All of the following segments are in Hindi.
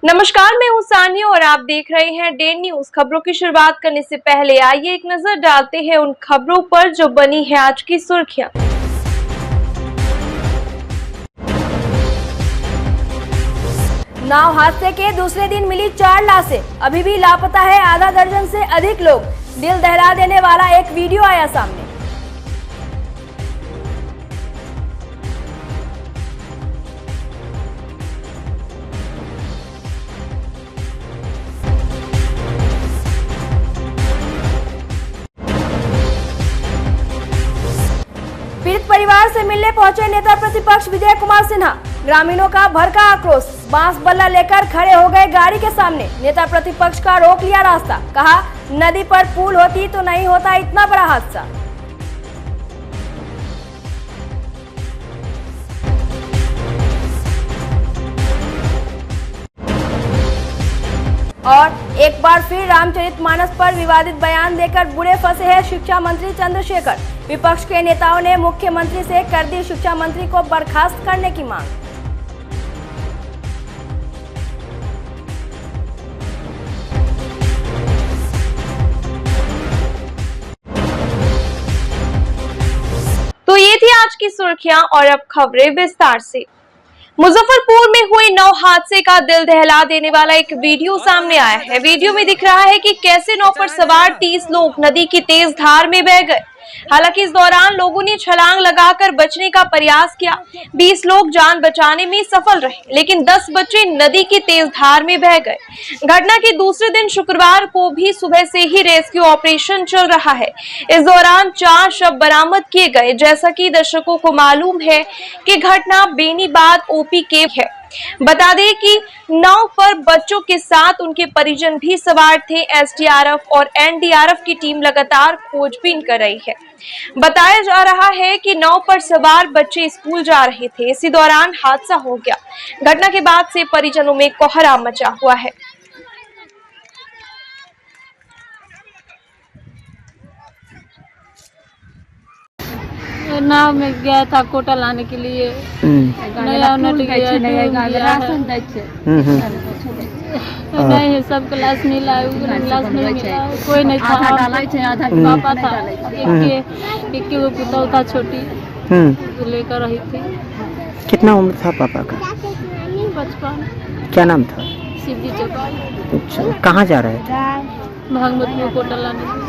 नमस्कार, मैं हूं सानिया और आप देख रहे हैं डे न्यूज। खबरों की शुरुआत करने से पहले आइए एक नजर डालते हैं उन खबरों पर जो बनी है आज की सुर्खियां। नाव हादसे के दूसरे दिन मिली 4 लाशें, अभी भी लापता है आधा दर्जन से अधिक लोग। दिल दहला देने वाला एक वीडियो आया सामने। पीड़ित परिवार से मिलने पहुंचे नेता प्रतिपक्ष विजय कुमार सिन्हा। ग्रामीणों का भड़का आक्रोश, बांस बल्ला लेकर खड़े हो गए गाड़ी के सामने। नेता प्रतिपक्ष का रोक लिया रास्ता, कहा नदी पर पुल होती तो नहीं होता इतना बड़ा हादसा। और एक बार फिर रामचरितमानस पर विवादित बयान देकर बुरे फंसे हैं शिक्षा मंत्री चंद्रशेखर। विपक्ष के नेताओं ने मुख्यमंत्री से कर दी शिक्षा मंत्री को बर्खास्त करने की मांग। तो ये थी आज की सुर्खियां और अब खबरें विस्तार से। मुजफ्फरपुर में हुए नाव हादसे का दिल दहला देने वाला एक वीडियो सामने आया है। वीडियो में दिख रहा है कि कैसे नाव पर सवार 30 लोग नदी की तेज धार में बह गए। हालांकि इस दौरान लोगों ने छलांग लगाकर बचने का प्रयास किया। 20 लोग जान बचाने में सफल रहे, लेकिन 10 बच्चे नदी की तेज धार में बह गए। घटना के दूसरे दिन शुक्रवार को भी सुबह से ही रेस्क्यू ऑपरेशन चल रहा है। इस दौरान 4 शव बरामद किए गए। जैसा कि दर्शकों को मालूम है कि घटना बेनीबाद ओपी के है। बता दें कि नाव पर बच्चों के साथ उनके परिजन भी सवार थे। एसडीआरएफ और एनडीआरएफ की टीम लगातार खोजबीन कर रही है। बताया जा रहा है कि नाव पर सवार बच्चे स्कूल जा रहे थे, इसी दौरान हादसा हो गया। घटना के बाद से परिजनों में कोहराम मचा हुआ है। नाव में गया था कोटा लाने के लिए। नया नहीं सब क्लास मिला, क्लास नहीं मिला, कोई नहीं था। पापा था, एक वो पुतौ था छोटी, लेकर रही थी। कितना उम्र था पापा का? 55। क्या नाम था? सिद्धि चौपाल। अच्छा, कहाँ जा रहे थे? भागमत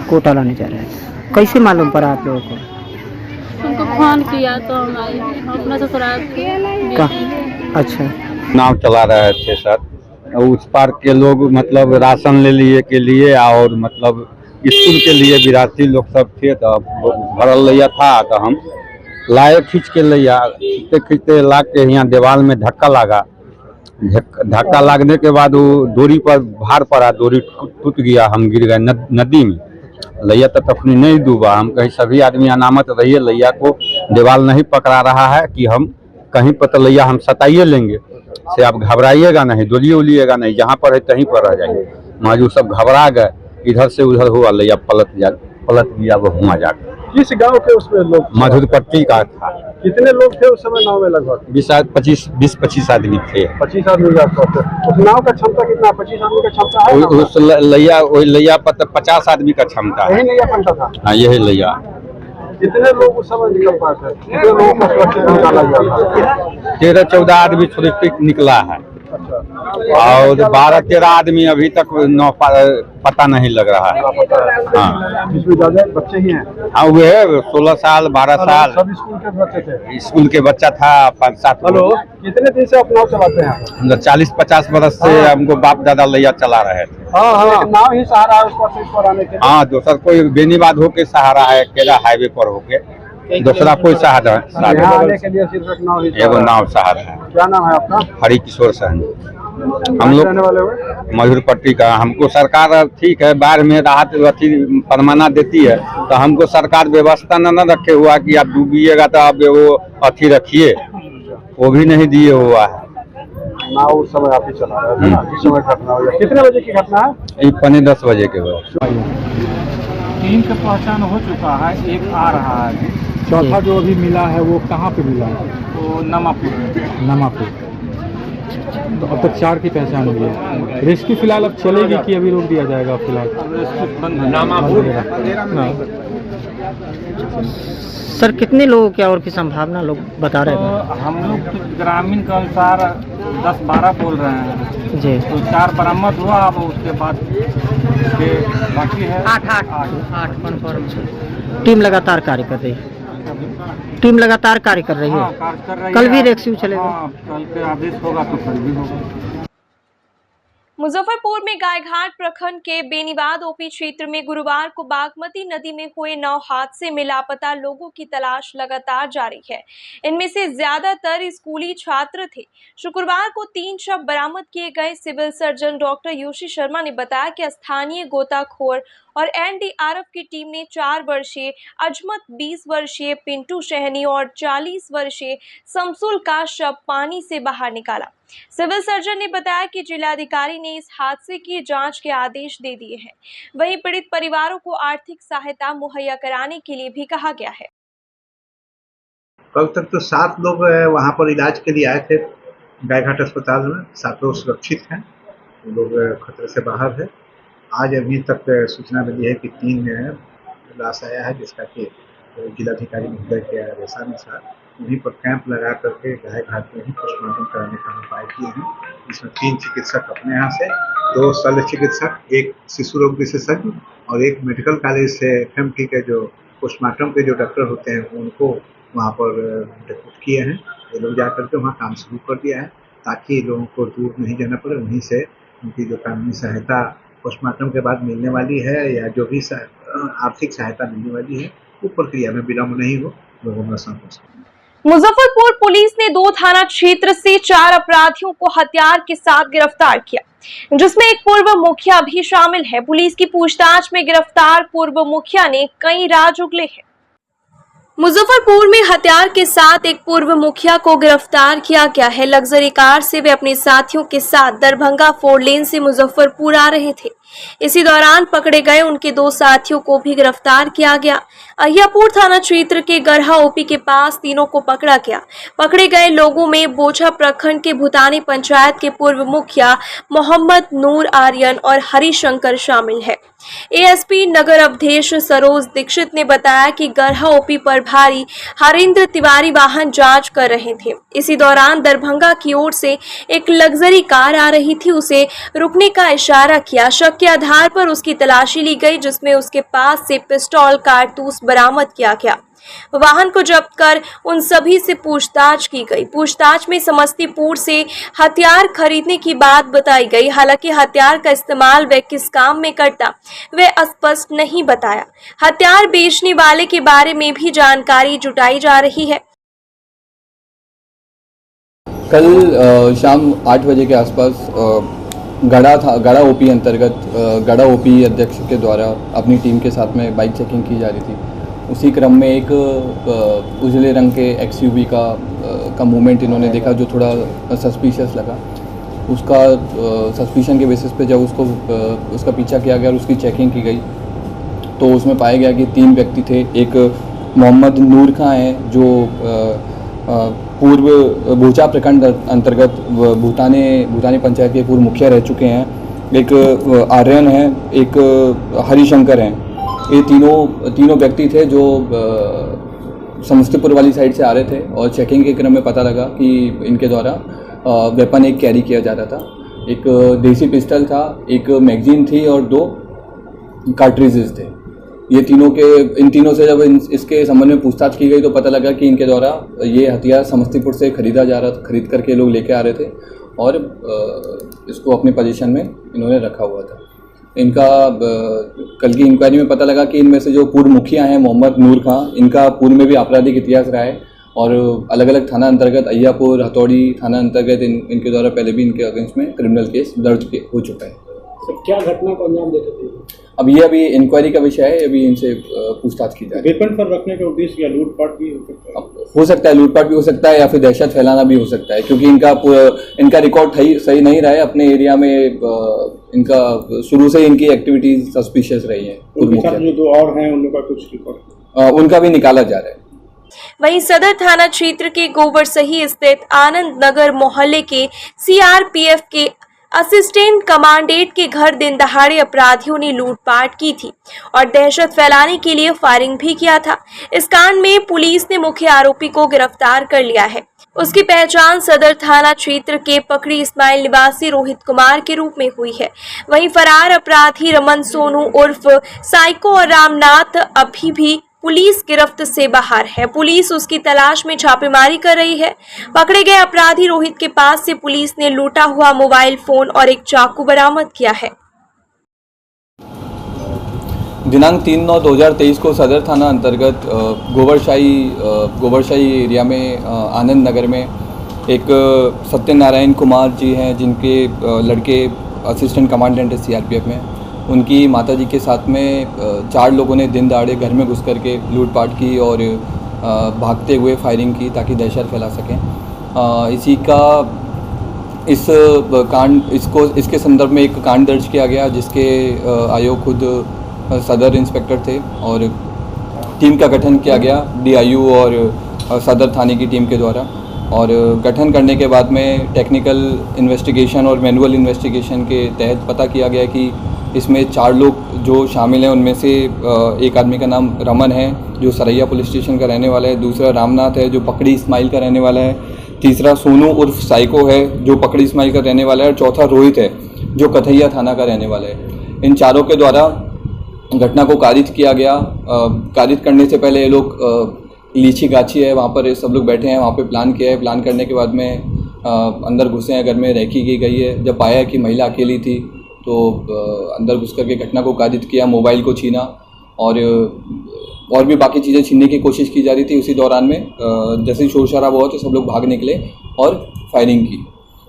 कोटा लाने जा रहे थे। कैसे मालूम पड़ा आप लोगों को? उनको फोन किया तो हम आए अपना ससुराल के। अच्छा, नाव चला रहे थे सर, उस पार के लोग मतलब राशन ले लिए के लिए और मतलब स्कूल के लिए विद्यार्थी लोग सब थे। तो भरल लिया था तो हम लाए, खींच के लिया, खींचते खींचते ला के यहाँ दीवार में धक्का लगा। धक्का लगने के बाद वो डोरी पर भार पड़ा, डोरी टूट गया, हम गिर गए नदी में। लैया तो तखनी नहीं डूबा। हम कहीं सभी आदमी अनामत रहिए, लैया को दीवार नहीं पकड़ा रहा है कि हम कहीं पर तो लैया हम सताइए लेंगे से, आप घबराइएगा नहीं, डोलिए उलिएगा नहीं, जहाँ पर है कहीं पर रह जाइए। मजू सब घबरा गए, इधर से उधर हुआ, लैया पलट गया वो हुआ जाकर। किस गांव के उसमें लोग? मधुरपट्टी का था। कितने लोग थे उस समय नाव में? लगभग 20-25 आदमी थे। 25 आदमी का उस नाव का क्षमता कितना? 25 आदमी का क्षमता है? उस लैया पर 50 आदमी का क्षमता है। यही लैया बनता था? हाँ, यही लैया। कितने लोग उस समय निकल पाए थे? कितने लोगों को सुरक्षित निकाला गया था? 13-14 आदमी सुरक्षित निकला है। अच्छा। और 12-13 आदमी अभी तक पता नहीं लग रहा है। हाँ, इसमें ज्यादा बच्चे ही हैं? हाँ, वे 16 साल 12 साल सब स्कूल के बच्चे थे? स्कूल के बच्चा था 5-7। हेलो, कितने दिन से आप नाव चलाते हैं? 40-50 बरस से हमको बाप दादा लैया चला रहे थे। हाँ, नाव ही सहारा है उस पर आने के लिए? हाँ, दूसरा कोई बेनीबाद होके सहारा है, केरा हाईवे पर होके, दूसरा कोई सहारा आने के लिए सिर्फ एक नाव ही एगो नाव सहारा है। क्या नाम है आपका? हरि किशोर सहनी। हम लोग मधुरपट्टी का। हमको सरकार ठीक है, बाढ़ में राहत परमाना देती है, तो हमको सरकार व्यवस्था न रखे हुआ कि आप डूबिएगा तो आप वो अथी रखिए, वो भी नहीं दिए हुआ है। नाव उस समय आप ही चला रहे थे? किस समय घटना हुई? कितने बजे की घटना है? 10 बजे के बाद। 3 का पहचान हो चुका है, एक आ रहा है। चौथा जो अभी मिला है वो कहाँ पे मिला है? वो नमापुर। नमापुर। अच्छा अच्छा। तो अब तक 4 की पहचान हुई है। रेस्क्यू फिलहाल अब चलेगी कि अभी रोक दिया जाएगा फिलहाल? सर कितने लोगों की और की संभावना लोग बता रहे हैं? हम लोग तो ग्रामीण के अनुसार 10-12 बोल रहे हैं जी। तो 4 बरामद हुआ। अब उसके बाद के बाकी है 8 कन्फर्म। टीम लगातार कार्य कर रही है। टीम लगातार कार्य कर रही है। हाँ, कार्य कर रही है। कल भी रेस्क्यू चलेगा? हाँ, कल के आदेश होगा तो कल भी होगा। मुजफ्फरपुर में गायघाट प्रखंड के बेनीबाद ओपी क्षेत्र में गुरुवार को बागमती नदी में हुए नाव हादसे में लापता लोगों की तलाश लगातार जारी है। इनमें से ज्यादातर स्कूली छात्र थे। शुक्रवार को 3 शव बरामद किए गए। सिविल सर्जन डॉक्टर योशी शर्मा ने बताया कि स्थानीय गोताखोर और एनडीआरएफ की टीम ने 4 वर्षीय अजमत, 20 वर्षीय पिंटू शहनी और 40 वर्षीय समसुल का शव पानी से बाहर निकाला। सिविल सर्जन ने बताया कि जिलाधिकारी ने इस हादसे की जांच के आदेश दे दिए हैं। वहीं पीड़ित परिवारों को आर्थिक सहायता मुहैया कराने के लिए भी कहा गया है। कल तक तो 7 लोग वहाँ पर इलाज के लिए आए थे गायघाट अस्पताल में। 7 लोग सुरक्षित हैं, लोग खतरे से बाहर है। आज अभी तक सूचना मिली है कि 3 लाश आया है, जिसका कि जिलाधिकारी महोदय के आदेशानुसार वहीं पर कैंप लगा करके गायघाट में ही पोस्टमार्टम कराने का उपाय किए हैं। इसमें 3 चिकित्सक अपने यहाँ से, 2 शल्य चिकित्सक, 1 शिशु रोग विशेषज्ञ और 1 मेडिकल कॉलेज से एफएमटी के जो पोस्टमार्टम के जो डॉक्टर होते हैं उनको वहाँ पर रिक्रूट किए हैं। ये लोग जा करके वहाँ काम शुरू कर दिया है ताकि लोगों को दूर नहीं जाना पड़े। वहीं से उनकी जो कानूनी सहायता पोस्टमार्टम के बाद मिलने वाली है या जो भी आर्थिक सहायता मिलने वाली है वो प्रक्रिया में विलम्ब नहीं हो, लोगों में संतोष। मुजफ्फरपुर पुलिस ने 2 थाना क्षेत्र से 4 अपराधियों को हथियार के साथ गिरफ्तार किया, जिसमें एक पूर्व मुखिया भी शामिल है। पुलिस की पूछताछ में गिरफ्तार पूर्व मुखिया ने कई राज उगले हैं। मुजफ्फरपुर में हथियार के साथ एक पूर्व मुखिया को गिरफ्तार किया गया है। लग्जरी कार से वे अपने साथियों के साथ दरभंगा 4 लेन से मुजफ्फरपुर आ रहे थे। इसी दौरान पकड़े गए उनके 2 साथियों को भी गिरफ्तार किया गया। अहियापुर थाना क्षेत्र के गरहा ओपी के पास तीनों को पकड़ा गया। पकड़े गए लोगों में बोझा प्रखंड के भूतानी पंचायत के पूर्व मुखिया मोहम्मद नूर आर्यन और हरिशंकर शामिल है। एएसपी नगर अवधेश सरोज दीक्षित ने बताया कि गरहा ओपी पर भारी हरिंद्र तिवारी वाहन जांच कर रहे थे। इसी दौरान दरभंगा की ओर से एक लग्जरी कार आ रही थी, उसे रुकने का इशारा किया। शक के आधार पर उसकी तलाशी ली गई, जिसमें उसके पास से पिस्टल, कारतूस बरामद किया गया। वाहन को जब्त कर उन सभी से पूछताछ की गई। पूछताछ में समस्तीपुर से हथियार खरीदने की बात बताई गई। हालांकि हथियार का इस्तेमाल वह किस काम में करता वह स्पष्ट नहीं बताया। हथियार बेचने वाले के बारे में भी जानकारी जुटाई जा रही है। कल शाम 8 बजे के आसपास गड़ा ओपी अंतर्गत गड़ा ओपी अध्यक्ष के द्वारा अपनी टीम के साथ में बाइक चेकिंग की जा रही थी। उसी क्रम में एक उजले रंग के एक्सयूवी का मूवमेंट इन्होंने देखा जो थोड़ा सस्पिशियस लगा। उसका सस्पिशन के बेसिस पे जब उसका पीछा किया गया और उसकी चेकिंग की गई तो उसमें पाया गया कि 3 व्यक्ति थे। एक मोहम्मद नूर खां है जो पूर्व बोचा प्रखंड अंतर्गत भूतानी पंचायत के पूर्व मुखिया रह चुके हैं। एक आर्यन है, एक हरिशंकर हैं। ये तीनों व्यक्ति थे जो समस्तीपुर वाली साइड से आ रहे थे और चेकिंग के क्रम में पता लगा कि इनके द्वारा वेपन एक कैरी किया जा रहा था। एक देसी पिस्टल था, एक मैगजीन थी और 2 कार्ट्रिजेस थे। इन तीनों से जब इसके संबंध में पूछताछ की गई तो पता लगा कि इनके द्वारा ये हथियार समस्तीपुर से खरीद करके लोग लेके आ रहे थे और इसको अपनी पोजीशन में इन्होंने रखा हुआ था। इनका कल की इंक्वायरी में पता लगा कि इनमें से जो पूर्व मुखिया हैं मोहम्मद नूर खां, इनका पूर्व में भी आपराधिक इतिहास रहा है और अलग अलग थाना अंतर्गत अहियापुर, हथौड़ी थाना अंतर्गत इनके द्वारा पहले भी इनके अगेंस्ट में क्रिमिनल केस दर्ज हो चुका है। क्या घटना को अंजाम देते थे? अभी इंक्वायरी का विषय है, अभी इनसे पूछताछ की जाए। वेपन पर रखने का उद्देश्य या लूटपाट भी हो सकता है? हो सकता है, लूटपाट भी हो सकता है या फिर दहशत फैलाना भी हो सकता है, क्योंकि इनका रिकॉर्ड सही नहीं रहा है अपने एरिया में। इनका शुरू से इनकी एक्टिविटीज सस्पिशियस रही है। उनके साथ जो 2 और हैं उनका कुछ रिकॉर्ड उनका भी निकाला जा रहा है। वहीं सदर थाना क्षेत्र के गोबरसही स्थित आनंद नगर मोहल्ले के सीआरपीएफ के असिस्टेंट कमांडेंट के घर दिन दहाड़े अपराधियों ने लूटपाट की थी और दहशत फैलाने के लिए फायरिंग भी किया था। इस कांड में पुलिस ने मुख्य आरोपी को गिरफ्तार कर लिया है। उसकी पहचान सदर थाना क्षेत्र के पकड़ी इस्माइल निवासी रोहित कुमार के रूप में हुई है। वहीं फरार अपराधी रमन सोनू उर्फ साइको और रामनाथ अभी भी पुलिस गिरफ्त से बाहर है। पुलिस उसकी तलाश में छापेमारी कर रही है। पकड़े गए अपराधी रोहित के पास से पुलिस ने लूटा हुआ मोबाइल फोन और एक चाकू बरामद किया है। दिनांक 3/9/2023 को सदर थाना अंतर्गत गोबरशाही एरिया में आनंद नगर में एक सत्यनारायण कुमार जी हैं, जिनके लड़के असिस्टेंट कमांडेंट है सीआरपीएफ में। उनकी माताजी के साथ में 4 लोगों ने दिन दहाड़े घर में घुस करके लूटपाट की और भागते हुए फायरिंग की ताकि दहशत फैला सकें। इसके संदर्भ में एक कांड दर्ज किया गया, जिसके आयोग खुद सदर इंस्पेक्टर थे और टीम का गठन किया गया डीआईयू और सदर थाने की टीम के द्वारा। और गठन करने के बाद में टेक्निकल इन्वेस्टिगेशन और मैनुअल इन्वेस्टिगेशन के तहत पता किया गया कि इसमें 4 लोग जो शामिल हैं, उनमें से एक आदमी का नाम रमन है जो सरैया पुलिस स्टेशन का रहने वाला है, दूसरा रामनाथ है जो पकड़ी इस्माइल का रहने वाला है, तीसरा सोनू उर्फ साइको है जो पकड़ी इस्माइल का रहने वाला है और चौथा रोहित है जो कथैया थाना का रहने वाला है। इन चारों के द्वारा घटना को कारित किया गया। कारित करने से पहले ये लोग लीची गाछी है, वहाँ पर सब लोग बैठे हैं, वहाँ पे प्लान किया है। प्लान करने के बाद में अंदर घुसे हैं, घर में रेकी की गई है। जब पाया कि महिला अकेली थी तो अंदर घुस करके घटना को कारित किया, मोबाइल को छीना और भी बाकी चीज़ें छीनने की कोशिश की जा रही थी। उसी दौरान में जैसे ही शोर शराबा हुआ तो सब लोग भाग निकले और फायरिंग की।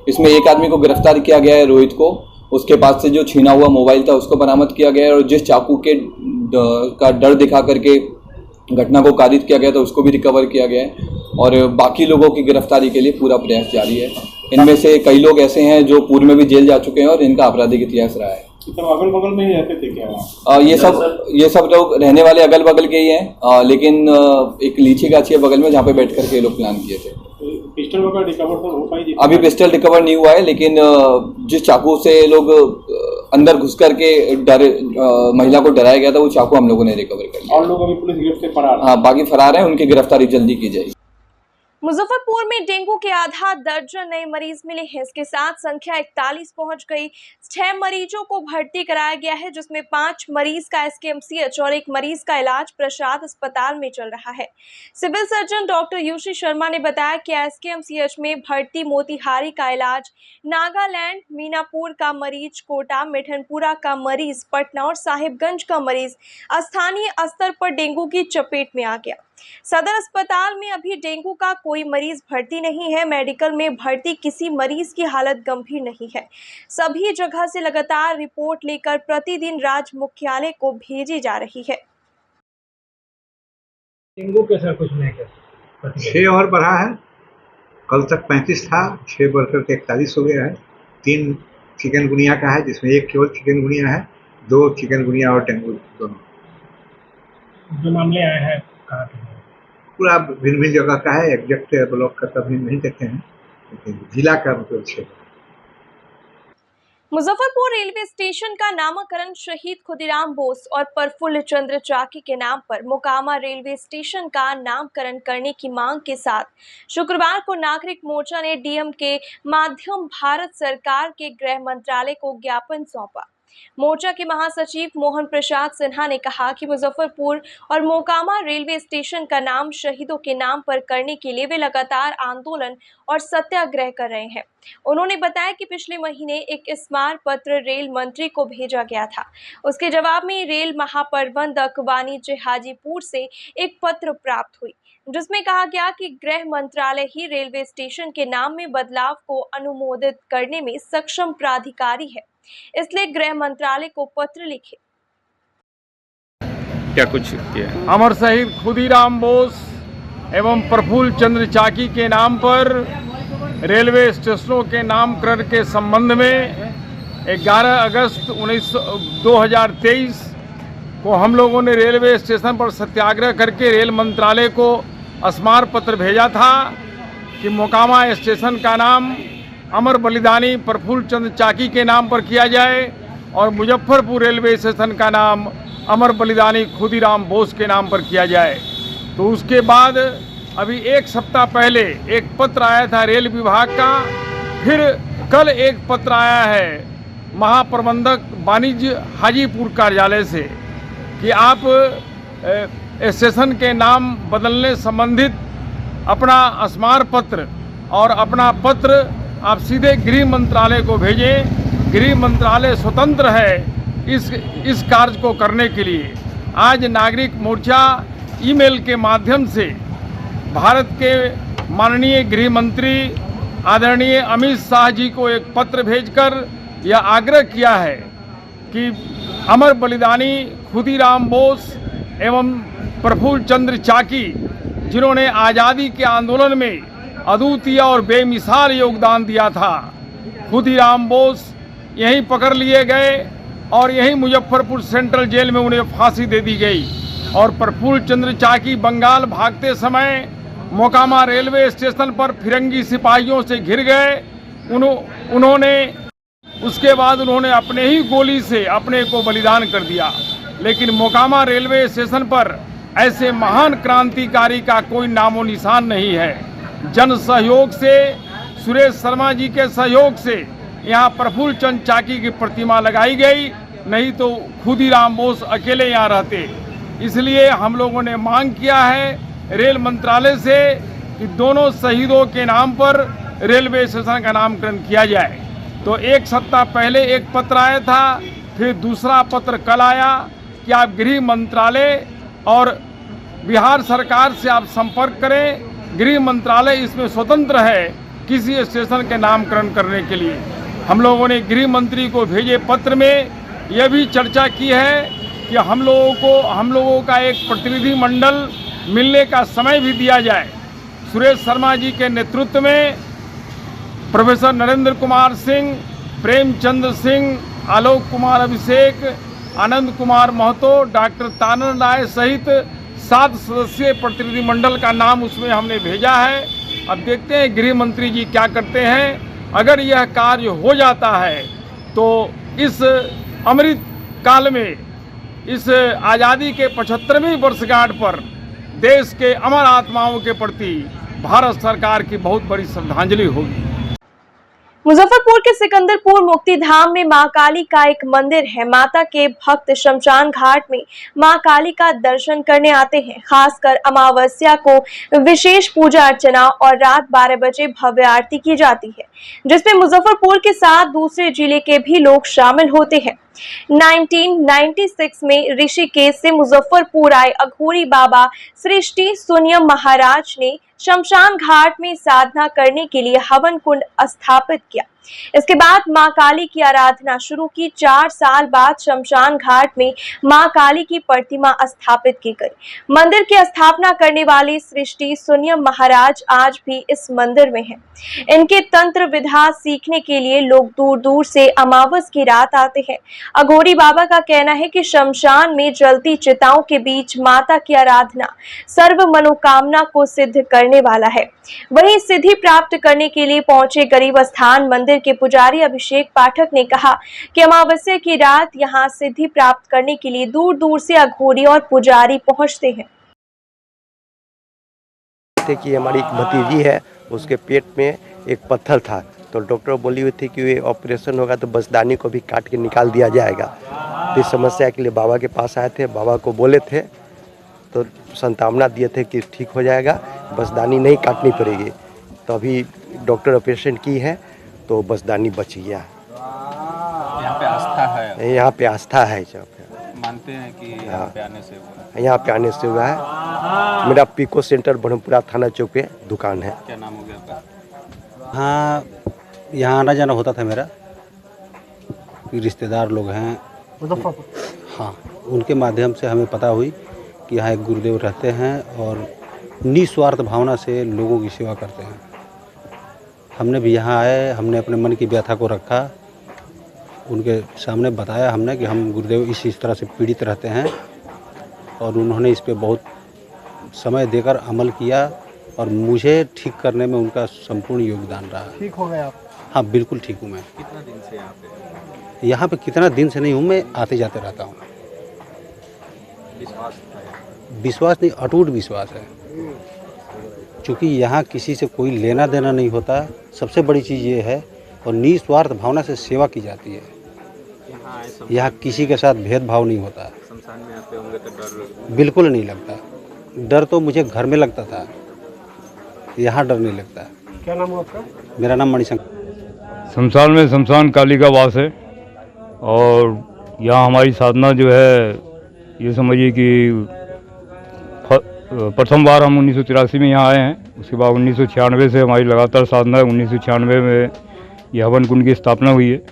इसमें एक आदमी को गिरफ्तार किया गया है, रोहित को। उसके पास से जो छीना हुआ मोबाइल था उसको बरामद किया गया है और जिस चाकू के का डर दिखा करके घटना को कारित किया गया था उसको भी रिकवर किया गया है और बाकी लोगों की गिरफ्तारी के लिए पूरा प्रयास जारी है। इनमें से कई लोग ऐसे हैं जो पूर्व में भी जेल जा चुके हैं और इनका आपराधिक इतिहास रहा है। तो अगल बगल में ही रहते थे क्या? ये सब लोग रहने वाले अगल बगल के ही हैं, लेकिन एक लीची गाछी है बगल में जहाँ पे बैठ करके ये लोग प्लान किए थे। पिस्टल वगैरह रिकवर तो हो पाई? अभी पिस्टल रिकवर नहीं हुआ है, लेकिन जिस चाकू से लोग अंदर घुस करके महिला को डराया गया था वो चाकू हम लोगों ने रिकवर कर लिया। और लोग अभी पुलिस गिरफ्त से फरार? हाँ, बाकी फरार हैं, उनकी गिरफ्तारी जल्दी की जाएगी। मुजफ्फरपुर में डेंगू के आधा दर्जन नए मरीज मिले हैं। इसके साथ संख्या 41 पहुंच गई। 6 मरीजों को भर्ती कराया गया है, जिसमें 5 मरीज का एसकेएमसीएच और 1 मरीज का इलाज प्रसाद अस्पताल में चल रहा है। Civil surgeon doctor UC Sharma ने बताया कि एसकेएमसीएच में भर्ती मोतिहारी का इलाज, नागालैंड, मीनापुर का मरीज कोटा, मिठनपुरा का मरीज पटना और साहिबगंज का मरीज स्थानीय स्तर पर डेंगू की चपेट में आ गया। सदर अस्पताल में अभी डेंगू का कोई मरीज भर्ती नहीं है। मेडिकल में भर्ती किसी मरीज की हालत गंभीर नहीं है। सभी जगह से लगातार रिपोर्ट लेकर प्रतिदिन राज्य मुख्यालय को भेजी जा रही है। डेंगू के सर कुछ नहीं कर 6 और बढ़ा है। कल तक 35 था, 6 बढ़कर के 41 हो गया है। 3 चिकनगुनिया का है, जिसमें 1 केवल चिकनगुनिया है, 2 चिकनगुनिया और डेंगू दोनों। जो मामले आए हैं कहाँ के? पूरा भिन्न भिन्न जगह का है। एग्जैक्ट ब्लॉक का तभी नहीं देखे हैं, लेकिन जिला का मतलब 6। मुजफ्फरपुर रेलवे स्टेशन का नामकरण शहीद खुदीराम बोस और प्रफुल्ल चंद्र चाकी के नाम पर मोकामा रेलवे स्टेशन का नामकरण करने की मांग के साथ शुक्रवार को नागरिक मोर्चा ने डीएम के माध्यम भारत सरकार के गृह मंत्रालय को ज्ञापन सौंपा। मोर्चा के महासचिव मोहन प्रसाद सिन्हा ने कहा कि मुजफ्फरपुर और मोकामा रेलवे स्टेशन का नाम शहीदों के नाम पर करने के लिए वे लगातार आंदोलन और सत्याग्रह कर रहे हैं। उन्होंने बताया कि पिछले महीने एक स्मारक पत्र रेल मंत्री को भेजा गया था। उसके जवाब में रेल महाप्रबंधक वाणिज्य हाजीपुर से एक पत्र प्राप्त हुई, जिसमें कहा गया कि गृह मंत्रालय ही रेलवे स्टेशन के नाम में बदलाव को अनुमोदित करने में सक्षम प्राधिकारी है, इसलिए गृह मंत्रालय को पत्र लिखे। क्या कुछ किया? अमर शहीद खुदीराम बोस एवं प्रफुल्ल चंद्र चाकी के नाम पर रेलवे स्टेशनों के नामकरण के संबंध में 11 अगस्त 2023 को हम लोगों ने रेलवे स्टेशन पर सत्याग्रह करके रेल मंत्रालय को स्मार पत्र भेजा था कि मोकामा स्टेशन का नाम अमर बलिदानी प्रफुल्ल चंद्र चाकी के नाम पर किया जाए और मुजफ्फरपुर रेलवे स्टेशन का नाम अमर बलिदानी खुदीराम बोस के नाम पर किया जाए। तो उसके बाद अभी एक सप्ताह पहले एक पत्र आया था रेल विभाग का, फिर कल एक पत्र आया है महाप्रबंधक वाणिज्य हाजीपुर कार्यालय से कि आप स्टेशन के नाम बदलने संबंधित अपना स्मार पत्र और अपना पत्र आप सीधे गृह मंत्रालय को भेजें। गृह मंत्रालय स्वतंत्र है इस कार्य को करने के लिए। आज नागरिक मोर्चा ईमेल के माध्यम से भारत के माननीय गृह मंत्री आदरणीय अमित शाह जी को एक पत्र भेजकर यह आग्रह किया है कि अमर बलिदानी खुदीराम बोस एवं प्रफुल्ल चंद्र चाकी, जिन्होंने आज़ादी के आंदोलन में अद्वितीय और बेमिसाल योगदान दिया था, खुदीराम बोस यहीं पकड़ लिए गए और यहीं मुजफ्फरपुर सेंट्रल जेल में उन्हें फांसी दे दी गई। और प्रफुल्ल चंद्र चाकी बंगाल भागते समय मोकामा रेलवे स्टेशन पर फिरंगी सिपाहियों से घिर गए। उन्होंने उसके बाद उन्होंने अपने ही गोली से अपने को बलिदान कर दिया। लेकिन मोकामा रेलवे स्टेशन पर ऐसे महान क्रांतिकारी का कोई नामो निशान नहीं है। जन सहयोग से, सुरेश शर्मा जी के सहयोग से यहाँ प्रफुल्ल चंद्र चाकी की प्रतिमा लगाई गई, नहीं तो खुदीराम बोस अकेले यहाँ रहते। इसलिए हम लोगों ने मांग किया है रेल मंत्रालय से कि दोनों शहीदों के नाम पर रेलवे स्टेशन का नामकरण किया जाए। तो एक सप्ताह पहले एक पत्र आया था, फिर दूसरा पत्र कल आया कि आप गृह मंत्रालय और बिहार सरकार से आप संपर्क करें। गृह मंत्रालय इसमें स्वतंत्र है किसी स्टेशन के नामकरण करने के लिए। हम लोगों ने गृह मंत्री को भेजे पत्र में यह भी चर्चा की है कि हम लोगों का एक प्रतिनिधि मंडल मिलने का समय भी दिया जाए। सुरेश शर्मा जी के नेतृत्व में प्रोफेसर नरेंद्र कुमार सिंह, प्रेमचंद्र सिंह, आलोक कुमार अभिषेक, आनंद कुमार महतो, डॉक्टर तानर राय सहित 7 सदस्यीय प्रतिनिधि मंडल का नाम उसमें हमने भेजा है। अब देखते हैं गृह मंत्री जी क्या करते हैं। अगर यह कार्य हो जाता है तो इस अमृत काल में, इस आज़ादी के 75वीं वर्षगांठ पर देश के अमर आत्माओं के प्रति भारत सरकार की बहुत बड़ी श्रद्धांजलि होगी। मुजफ्फरपुर के सिकंदरपुर मुक्ति धाम में मां काली का एक मंदिर है। माता के भक्त शमशान घाट में मां काली का दर्शन करने आते हैं। खासकर अमावस्या को विशेष पूजा अर्चना और रात 12 बजे भव्य आरती की जाती है, जिसमें मुजफ्फरपुर के साथ दूसरे जिले के भी लोग शामिल होते हैं। 1996 में ऋषिकेश से मुजफ्फरपुर आए अघोरी बाबा सृष्टि सुनियम महाराज ने शमशान घाट में साधना करने के लिए हवन कुंड स्थापित किया। इसके बाद मां काली की आराधना शुरू की। 4 साल बाद शमशान घाट में मां काली की प्रतिमा स्थापित की गई। मंदिर की स्थापना करने वाले सृष्टि सुनियम महाराज आज भी इस मंदिर में हैं। इनके तंत्र विधा सीखने के लिए लोग दूर दूर से अमावस की रात आते हैं। अघोरी बाबा का कहना है कि शमशान में जलती चिताओं के बीच माता की आराधना सर्व मनोकामना को सिद्ध करने वाला है। वहीं सिद्धि प्राप्त करने के लिए पहुंचे गरीब स्थान मंदिर के पुजारी अभिषेक पाठक ने कहा कि अमावस्या की रात यहां सिद्धि प्राप्त करने के लिए दूर दूर से अघोरी और पुजारी पहुंचते हैं। कि हमारी एक भतीजी है, उसके पेट में एक पत्थर था, तो डॉक्टर बोली हुई थी कि ये ऑपरेशन होगा तो बसदानी को भी काट के निकाल दिया जाएगा। तो इस समस्या के लिए बाबा के पास आए थे, बाबा को बोले थे तो संतावना दिए थे कि ठीक हो जाएगा, बसदानी नहीं काटनी पड़ेगी। तो अभी डॉक्टर ऑपरेशन की है तो बसदानी बच गया। यहाँ पे आस्था है, यहाँ पे आस्था है। मानते हैं कि यहाँ पे आने से हुआ है। यहाँ पे आने से हुआ है। मेरा पीको सेंटर ब्रह्मपुरा थाना चौक पे दुकान है। क्या नाम हो गया आपका? हाँ, यहाँ आना जाना होता था मेरा, रिश्तेदार लोग हैं। हाँ, उनके माध्यम से हमें पता हुई कि यहाँ एक गुरुदेव रहते हैं और निस्वार्थ भावना से लोगों की सेवा करते हैं। हमने भी यहाँ आए, हमने अपने मन की व्यथा को रखा, उनके सामने बताया हमने कि हम गुरुदेव इस तरह से पीड़ित रहते हैं, और उन्होंने इस पे बहुत समय देकर अमल किया। और मुझे ठीक करने में उनका संपूर्ण योगदान रहा। ठीक हो गए आप? हाँ बिल्कुल ठीक हूँ मैं। कितना दिन से यहाँ पे? यहाँ पे कितना दिन से नहीं हूँ, मैं आते जाते रहता हूँ। विश्वास नहीं, अटूट विश्वास है, क्योंकि यहाँ किसी से कोई लेना देना नहीं होता। सबसे बड़ी चीज़ ये है, और निस्वार्थ भावना से सेवा की जाती है। यहाँ किसी के साथ भेदभाव नहीं होता। शमशान में आते होंगे तो डर बिल्कुल नहीं लगता। डर तो मुझे घर में लगता था, यहाँ डर नहीं लगता। क्या नाम है आपका? मेरा नाम मणिशंकर। शमशान में शमशान काली का वास है और यहाँ हमारी साधना जो है, ये समझिए कि प्रथम बार हम 1983 में यहाँ आए हैं। उसके बाद 1996 से हमारी लगातार साधना है। 1996 में ये हवन कुंड की स्थापना हुई है।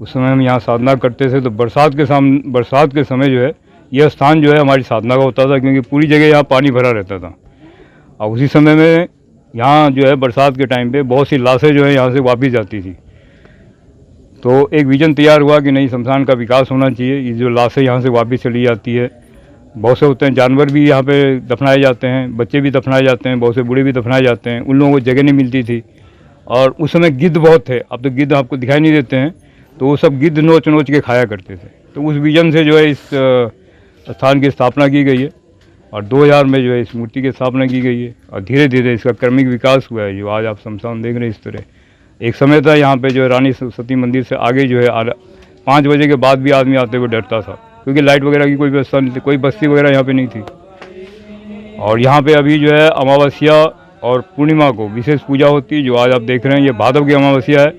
उस समय हम यहाँ साधना करते थे, तो बरसात के समय जो है यह स्थान जो है हमारी साधना का होता था, क्योंकि पूरी जगह यहाँ पानी भरा रहता था। और उसी समय में यहाँ जो है बरसात के टाइम पे बहुत सी लाशें जो है यहाँ से वापस जाती थी। तो एक विजन तैयार हुआ कि नहीं, शमशान का विकास होना चाहिए। ये जो लाशें यहाँ से वापस चली जाती है, बहुत से होते हैं जानवर भी यहाँ पे दफनाए जाते हैं, बच्चे भी दफनाए जाते हैं, बहुत से बूढ़े भी दफनाए जाते हैं। उन लोगों को जगह नहीं मिलती थी और उस समय गिद्ध बहुत थे। अब तो गिद्ध आपको दिखाई नहीं देते हैं, तो वो सब गिद्ध नोच नोच के खाया करते थे। तो उस विजन से जो है इस स्थान की स्थापना की गई है और 2000 में जो है इस मूर्ति की स्थापना की गई है और धीरे धीरे इसका क्रमिक विकास हुआ है। जो आज आप शमशान देख रहे हैं इस तरह, एक समय था यहाँ पे जो है रानी सती मंदिर से आगे जो है 5 बजे के बाद भी आदमी आते हुए डरता था, क्योंकि लाइट वगैरह की कोई व्यवस्था नहीं थी, कोई बस्ती वगैरह यहाँ पे नहीं थी। और यहाँ पे अभी जो है अमावस्या और पूर्णिमा को विशेष पूजा होती है, जो आज आप देख रहे हैं। ये भादव की अमावस्या है।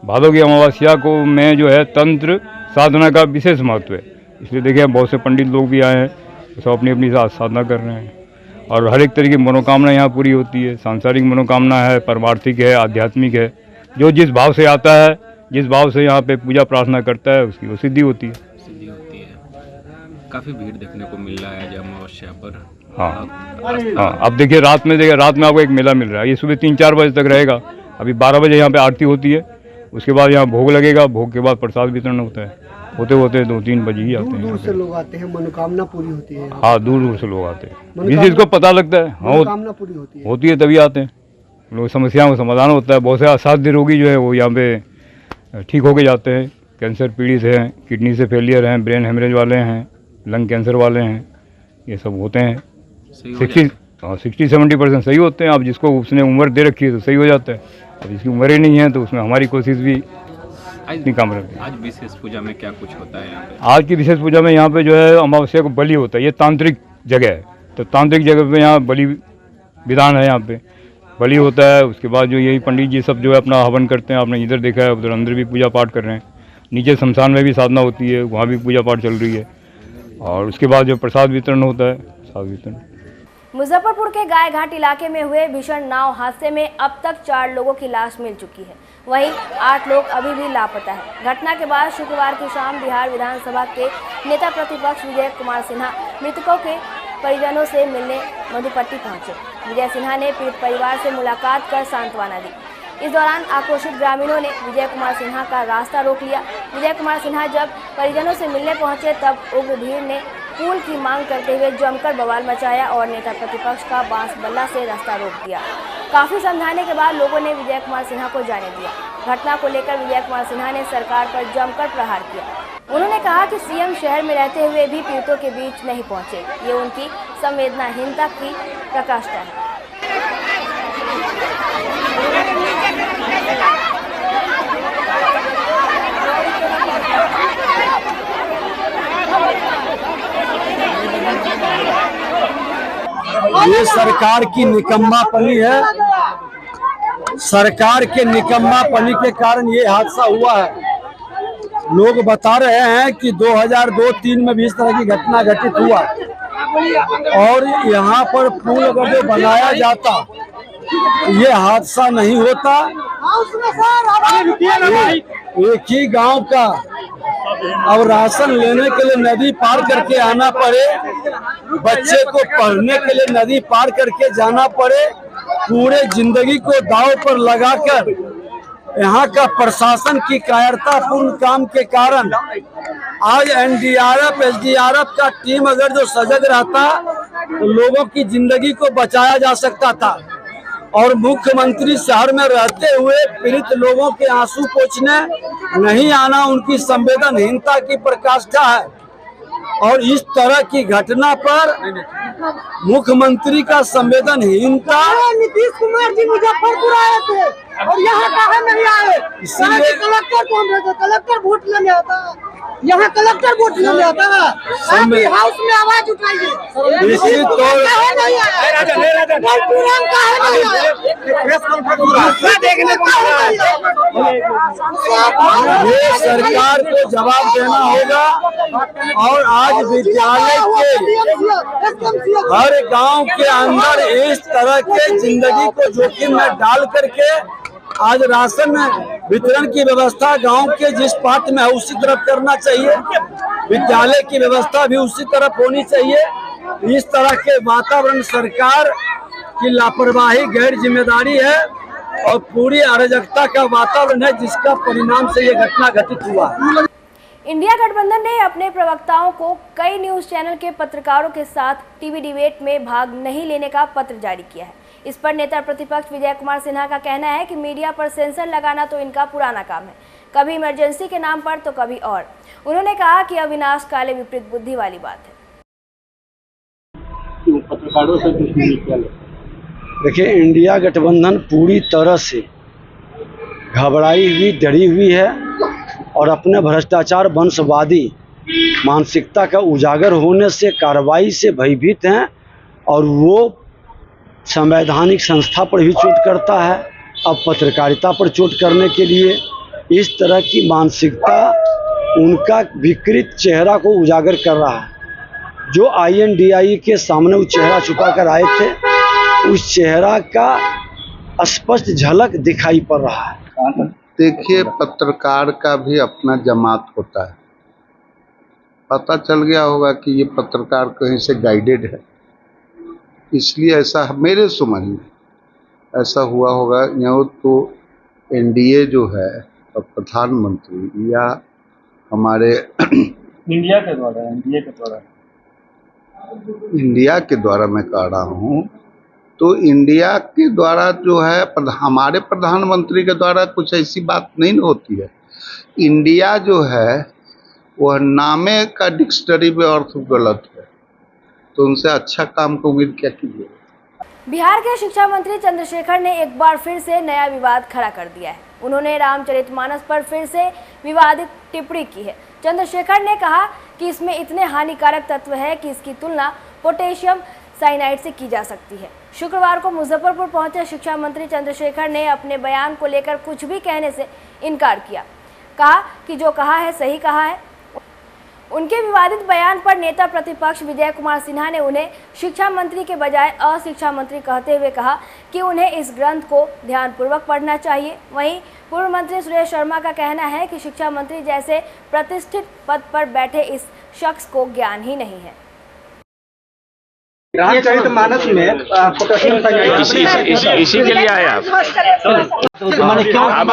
भादव की अमावस्या को में जो है तंत्र साधना का विशेष महत्व है, इसलिए देखिए बहुत से पंडित लोग भी आए हैं, सब अपनी अपनी साधना कर रहे हैं। और हर एक तरह की मनोकामना यहाँ पूरी होती है। सांसारिक मनोकामना है, परमार्थिक है, आध्यात्मिक है। जो जिस भाव से आता है, जिस भाव से यहाँ पे पूजा प्रार्थना करता है, उसकी वो सिद्धि होती है। काफी भीड़ देखने को मिल रहा है अमावस्या पर। हाँ, अब देखिए रात में आपको एक मेला मिल रहा है। ये सुबह 3-4 बजे तक रहेगा। अभी 12 बजे यहाँ पे आरती होती है, उसके बाद यहाँ भोग लगेगा, भोग के बाद प्रसाद वितरण होता है। होते होते 2-3 बजे ही आते हैं। दूर से लोग आते हैं, मनोकामना पूरी होती है। हाँ, दूर दूर से लोग आते हैं, जिस चीज़ को पता लगता है। हाँ, मनोकामना पूरी होती है तभी आते हैं लोग। समस्याओं का समाधान होता है। बहुत से असाध्य रोगी जो है वो यहाँ पे ठीक होके जाते हैं। कैंसर पीड़ित हैं, किडनी से फेलियर हैं, ब्रेन हेमरेज वाले हैं, लंग कैंसर वाले हैं, ये सब होते हैं। 60-70% सही होते हैं। अब जिसको उसने उम्र दे रखी है तो सही हो जाता है। अब जिसकी उम्र ही नहीं है तो उसमें हमारी कोशिश भी इतनी कम रहती है। आज विशेष पूजा में क्या कुछ होता है यहाँ पे? आज की विशेष पूजा में यहाँ पे जो है अमावस्या को बलि होता है। ये तांत्रिक जगह है, तो तांत्रिक जगह पे यहाँ बलि विधान है। यहाँ पे बलि होता है। उसके बाद जो यही पंडित जी सब जो है अपना हवन करते हैं। आपने इधर देखा है, उधर अंदर भी पूजा पाठ कर रहे हैं। नीचे शमशान में भी साधना होती है, वहाँ भी पूजा पाठ चल रही है। और उसके बाद जो प्रसाद वितरण होता है, प्रसाद वितरण। मुजफ्फरपुर के गाय घाट इलाके में हुए भीषण नाव हादसे में अब तक 4 लोगों की लाश मिल चुकी है, वहीं 8 लोग अभी भी लापता है। घटना के बाद शुक्रवार की शाम बिहार विधानसभा के नेता प्रतिपक्ष विजय कुमार सिन्हा मृतकों के परिजनों से मिलने मधुपट्टी पहुंचे। विजय सिन्हा ने पीड़ित परिवार से मुलाकात कर सांत्वना दी। इस दौरान आक्रोशित ग्रामीणों ने विजय कुमार सिन्हा का रास्ता रोक लिया। विजय कुमार सिन्हा जब परिजनों से मिलने पहुंचे तब उग्र भीड़ ने पुल की मांग करते हुए जमकर बवाल मचाया और नेता प्रतिपक्ष का बांस बल्ला से रास्ता रोक दिया। काफी समझाने के बाद लोगों ने विजय कुमार सिन्हा को जाने दिया। घटना को लेकर विजय कुमार सिन्हा ने सरकार पर जमकर प्रहार किया। उन्होंने कहा कि सीएम शहर में रहते हुए भी पीड़ितों के बीच नहीं पहुंचे, ये उनकी संवेदनाहीनता की प्रकाष्ठा है। ये सरकार की निकम्मापनी है। सरकार के निकम्मापनी के कारण ये हादसा हुआ है। लोग बता रहे हैं कि 2002-03 में भी इस तरह की घटना घटित हुआ और यहाँ पर पुल अगर जो बनाया जाता ये हादसा नहीं होता। एक ही गांव का अब राशन लेने के लिए नदी पार करके आना पड़े, बच्चे को पढ़ने के लिए नदी पार करके जाना पड़े, पूरे जिंदगी को दांव पर लगाकर यहाँ का प्रशासन की कायरतापूर्ण काम के कारण आज एनडीआरएफ एसडीआरएफ का टीम अगर जो सजग रहता तो लोगों की जिंदगी को बचाया जा सकता था। और मुख्यमंत्री शहर में रहते हुए पीड़ित लोगों के आंसू पोंछने नहीं आना उनकी संवेदनहीनता की पराकाष्ठा है। और इस तरह की घटना पर मुख्यमंत्री का संवेदनहीनता। नीतीश कुमार जी मुजफ्फरपुर आए थे और यहाँ कहा नहीं आए, इसलिए कलेक्टर को हम भेजे, कलेक्टर वोट लेने आता है, यहाँ कलेक्टर वोट लेने आता है, हाउस में आवाज उठाइए। निश्चित तौर ये सरकार को जवाब देना होगा। और आज विद्यालय के हर गांव के अंदर इस तरह के जिंदगी को जोखिम में डाल करके आज राशन वितरण की व्यवस्था गांव के जिस पात्र में है उसी तरफ करना चाहिए। विद्यालय की व्यवस्था भी उसी तरफ होनी चाहिए। इस तरह के वातावरण सरकार की लापरवाही, गैर जिम्मेदारी है और पूरी अराजकता का वातावरण है, जिसका परिणाम से ये घटना घटित हुआ। इंडिया गठबंधन ने अपने प्रवक्ताओं को कई न्यूज चैनल के पत्रकारों के साथ टीवी डिबेट में भाग नहीं लेने का पत्र जारी किया है। इस पर नेता प्रतिपक्ष विजय कुमार सिन्हा का कहना है कि मीडिया पर सेंसर लगाना तो इनका पुराना काम है, कभी इमरजेंसी के नाम पर तो कभी और। उन्होंने कहा कि अविनाश काले विपरीत बुद्धि वाली बात है। पत्रकारों से देखिए, इंडिया गठबंधन पूरी तरह से घबराई हुई, डरी हुई है और अपने भ्रष्टाचार वंशवादी मानसिकता का उजागर होने से, कार्रवाई से भयभीत हैं और वो संवैधानिक संस्था पर भी चोट करता है। अब पत्रकारिता पर चोट करने के लिए इस तरह की मानसिकता उनका विकृत चेहरा को उजागर कर रहा है। जो INDIE के सामने वो चेहरा छुपा कर आए थे, उस चेहरा का स्पष्ट झलक दिखाई पड़ रहा है। देखिए, पत्रकार का भी अपना जमात होता है। पता चल गया होगा कि ये पत्रकार कहीं से गाइडेड है, इसलिए ऐसा मेरे समझ में ऐसा हुआ होगा। या तो NDA जो है प्रधानमंत्री या हमारे इंडिया के द्वारा मैं कह रहा हूँ, तो इंडिया के द्वारा जो है हमारे प्रधानमंत्री के द्वारा कुछ ऐसी बात नहीं होती है। इंडिया जो है वह नामे का डिक्शनरी में अर्थ गलत है, तो उनसे अच्छा काम को उम्मीद क्या कीजिए। बिहार के शिक्षा मंत्री चंद्रशेखर ने एक बार फिर से नया विवाद खड़ा कर दिया है। उन्होंने रामचरितमानस पर फिर से विवादित टिप्पणी की है। चंद्रशेखर ने कहा कि इसमें इतने हानिकारक तत्व है कि इसकी तुलना पोटेशियम साइनाइड से की जा सकती है। शुक्रवार को मुजफ्फरपुर पहुंचे शिक्षा मंत्री चंद्रशेखर ने अपने बयान को लेकर कुछ भी कहने से इनकार किया। कहा कि जो कहा है सही कहा है। उनके विवादित बयान पर नेता प्रतिपक्ष विजय कुमार सिन्हा ने उन्हें शिक्षा मंत्री के बजाय अशिक्षा मंत्री कहते हुए कहा कि उन्हें इस ग्रंथ को ध्यानपूर्वक पढ़ना चाहिए। वहीं पूर्व मंत्री सुरेश शर्मा का कहना है कि शिक्षा मंत्री जैसे प्रतिष्ठित पद पर बैठे इस शख्स को ज्ञान ही नहीं है। रामचरितमानस में इसी के लिए आए आप? अब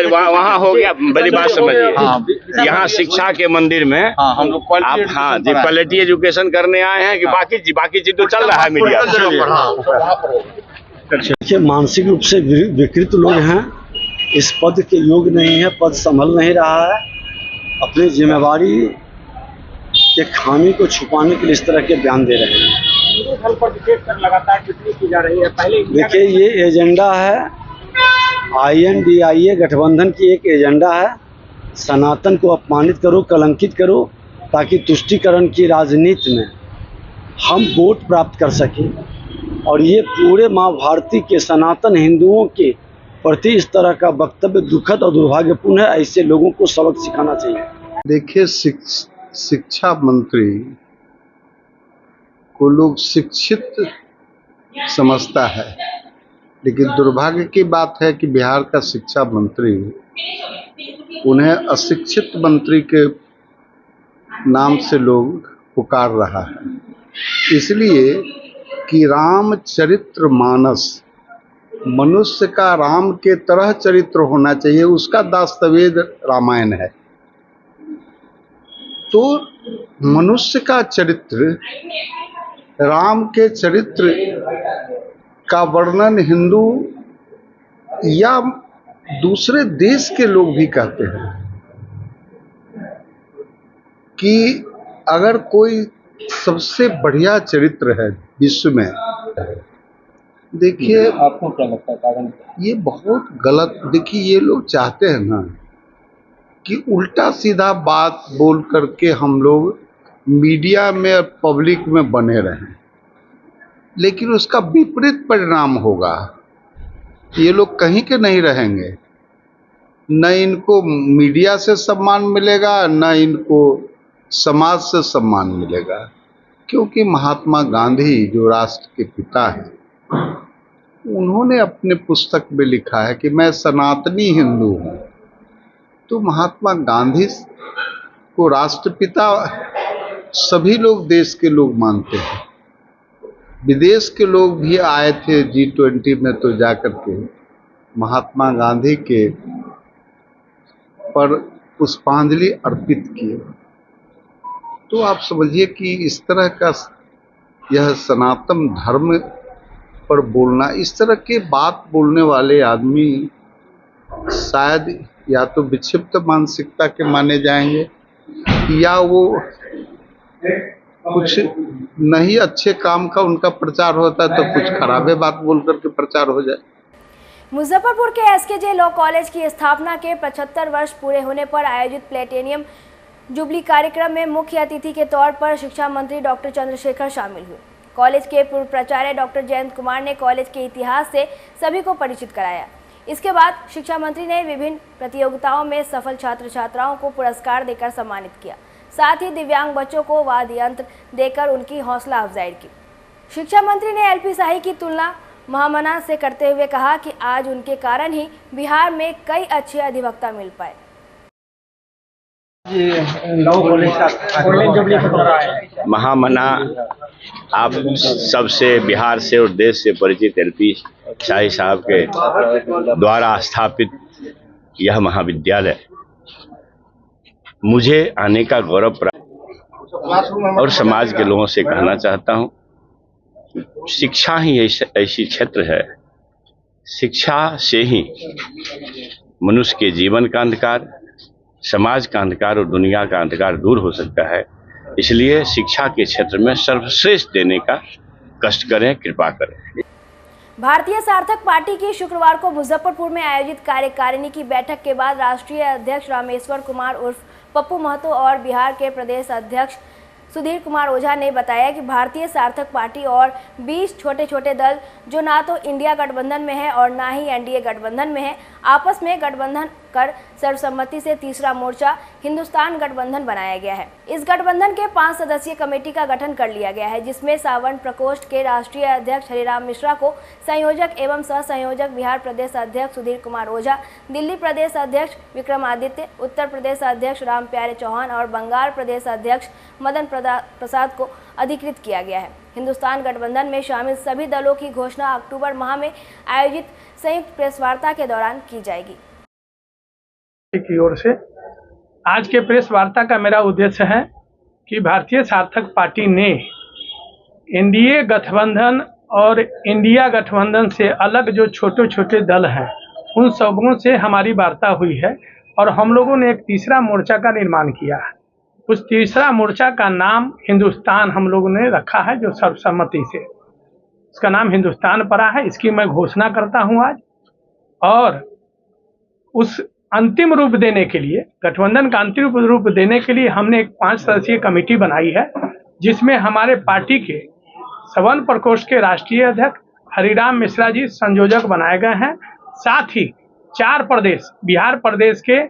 वहाँ हो गया, बड़ी बात समझिए। यहाँ शिक्षा के मंदिर में हम लोग आप जी क्वालिटी एजुकेशन करने आए हैं कि बाकी चीज तो चल रहा है मीडिया। देखिए, मानसिक रूप से विकृत लोग हैं, इस पद के योग्य नहीं है, पद संभल नहीं रहा है। अपनी जिम्मेवारी के खामी को छुपाने के लिए इस तरह के बयान दे रहे हैं। लगातार टिप्पणी की जा रही है। पहले देखिए, ये एजेंडा है INDIA गठबंधन की एक एजेंडा है, सनातन को अपमानित करो, कलंकित करो, ताकि तुष्टीकरण की राजनीति में हम वोट प्राप्त कर सकें। और ये पूरे माँ भारती के सनातन हिंदुओं के प्रति इस तरह का वक्तव्य दुखद और दुर्भाग्यपूर्ण है। ऐसे लोगों को सबक सिखाना चाहिए। देखिए, शिक्षा मंत्री को लोग शिक्षित समझता है, लेकिन दुर्भाग्य की बात है कि बिहार का शिक्षा मंत्री उन्हें अशिक्षित मंत्री के नाम से लोग पुकार रहा है। इसलिए कि रामचरितमानस मनुष्य का राम के तरह चरित्र होना चाहिए, उसका दस्तावेज रामायण है। तो मनुष्य का चरित्र राम के चरित्र का वर्णन हिंदू या दूसरे देश के लोग भी कहते हैं कि अगर कोई सबसे बढ़िया चरित्र है विश्व में, देखिए आपको क्या लगता है कारण? ये बहुत गलत। देखिए ये लोग चाहते हैं ना कि उल्टा सीधा बात बोल करके हम लोग मीडिया में और पब्लिक में बने रहें, लेकिन उसका विपरीत परिणाम होगा। ये लोग कहीं के नहीं रहेंगे, न इनको मीडिया से सम्मान मिलेगा, न इनको समाज से सम्मान मिलेगा, क्योंकि महात्मा गांधी जो राष्ट्र के पिता हैं, उन्होंने अपने पुस्तक में लिखा है कि मैं सनातनी हिंदू हूँ। तो महात्मा गांधी को राष्ट्रपिता सभी लोग देश के लोग मानते हैं। विदेश के लोग भी आए थे G20 में, तो जाकर के महात्मा गांधी के पर पुष्पांजलि अर्पित किए। तो आप समझिए कि इस तरह का यह सनातन धर्म पर बोलना, इस तरह के बात बोलने वाले आदमी शायद या तो विक्षिप्त मानसिकता के माने जाएंगे, या वो कुछ नहीं अच्छे काम का उनका प्रचार होता है तो कुछ खराबे बात बोल करके प्रचार हो जाए। मुजफ्फरपुर के SKJ लॉ कॉलेज की स्थापना के 75 वर्ष पूरे होने पर आयोजित प्लेटिनियम जुबली कार्यक्रम में मुख्य अतिथि के तौर पर शिक्षा मंत्री डॉक्टर चंद्रशेखर शामिल हुए। कॉलेज के पूर्व प्राचार्य डॉक्टर जयंत कुमार ने कॉलेज के इतिहास से सभी को परिचित कराया। इसके बाद शिक्षा मंत्री ने विभिन्न प्रतियोगिताओं में सफल छात्र छात्राओं को पुरस्कार देकर सम्मानित किया। साथ ही दिव्यांग बच्चों को वाद्य यंत्र देकर उनकी हौसला अफजाई की। शिक्षा मंत्री ने LP शाही की तुलना महामना से करते हुए कहा कि आज उनके कारण ही बिहार में कई अच्छे अधिवक्ता मिल पाए। महामना आप सबसे बिहार से और देश से परिचित LP शाही साहब के द्वारा स्थापित यह महाविद्यालय मुझे आने का गौरव प्राप्त, और समाज के लोगों से कहना चाहता हूं, शिक्षा ही ऐसी क्षेत्र है, शिक्षा से ही मनुष्य के जीवन का अंधकार, समाज का अंधकार और दुनिया का अंधकार दूर हो सकता है। इसलिए शिक्षा के क्षेत्र में सर्वश्रेष्ठ देने का कष्ट करें, कृपा करें। भारतीय सार्थक पार्टी की शुक्रवार को मुजफ्फरपुर में आयोजित कार्यकारिणी की बैठक के बाद राष्ट्रीय अध्यक्ष रामेश्वर कुमार उर्फ पप्पू महतो और बिहार के प्रदेश अध्यक्ष सुधीर कुमार ओझा ने बताया कि भारतीय सार्थक पार्टी और 20 छोटे छोटे दल जो ना तो इंडिया गठबंधन में है और ना ही NDA गठबंधन में है, आपस में गठबंधन कर सर्वसम्मति से तीसरा मोर्चा हिंदुस्तान गठबंधन बनाया गया है। इस गठबंधन के 5 सदस्यीय कमेटी का गठन कर लिया गया है, जिसमें सावर्ण प्रकोष्ठ के राष्ट्रीय अध्यक्ष हरिराम मिश्रा को संयोजक एवं सह संयोजक, बिहार प्रदेश अध्यक्ष सुधीर कुमार ओझा, दिल्ली प्रदेश अध्यक्ष विक्रमादित्य, उत्तर प्रदेश अध्यक्ष राम प्यारे चौहान और बंगाल प्रदेश अध्यक्ष मदन प्रसाद को अधिकृत किया गया है। हिंदुस्तान गठबंधन में शामिल सभी दलों की घोषणा अक्टूबर माह में आयोजित संयुक्त प्रेस वार्ता के दौरान की जाएगी। की ओर से आज के प्रेस वार्ता का मेरा उद्देश्य है कि भारतीय सार्थक पार्टी ने NDA गठबंधन और इंडिया गठबंधन से अलग जो छोटे छोटे दल हैं, उन सबों से हमारी वार्ता हुई है और हम लोगों ने एक तीसरा मोर्चा का निर्माण किया है। उस तीसरा मोर्चा का नाम हिंदुस्तान हम लोगों ने रखा है, जो सर्वसम्मति से इसका नाम हिंदुस्तान पड़ा है। इसकी मैं घोषणा करता हूं आज, और उस अंतिम रूप देने के लिए, गठबंधन का अंतिम रूप देने के लिए हमने एक 5 सदस्यीय कमेटी बनाई है, जिसमें हमारे पार्टी के सवर्ण प्रकोष्ठ के राष्ट्रीय अध्यक्ष हरिराम मिश्रा जी संयोजक बनाए गए हैं। साथ ही 4 प्रदेश, बिहार प्रदेश के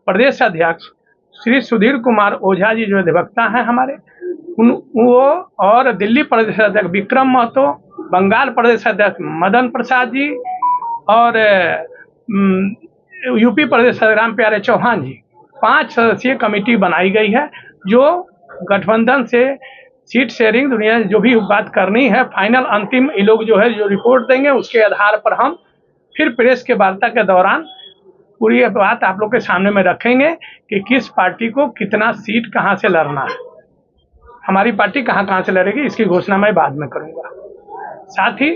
प्रदेश अध्यक्ष श्री सुधीर कुमार ओझा जी जो अधिवक्ता हैं हमारे, वो और दिल्ली प्रदेश अध्यक्ष विक्रम महतो, बंगाल प्रदेश अध्यक्ष मदन प्रसाद जी और यूपी प्रदेश राम प्यारे चौहान जी, 5 सदस्यीय कमेटी बनाई गई है, जो गठबंधन से सीट शेयरिंग दुनिया जो भी बात करनी है, फाइनल अंतिम ये लोग जो है जो रिपोर्ट देंगे, उसके आधार पर हम फिर प्रेस के वार्ता के दौरान पूरी बात आप लोग के सामने में रखेंगे कि किस पार्टी को कितना सीट कहां से लड़ना है, हमारी पार्टी कहां से लड़ेगी, इसकी घोषणा मैं बाद में करूंगा। साथ ही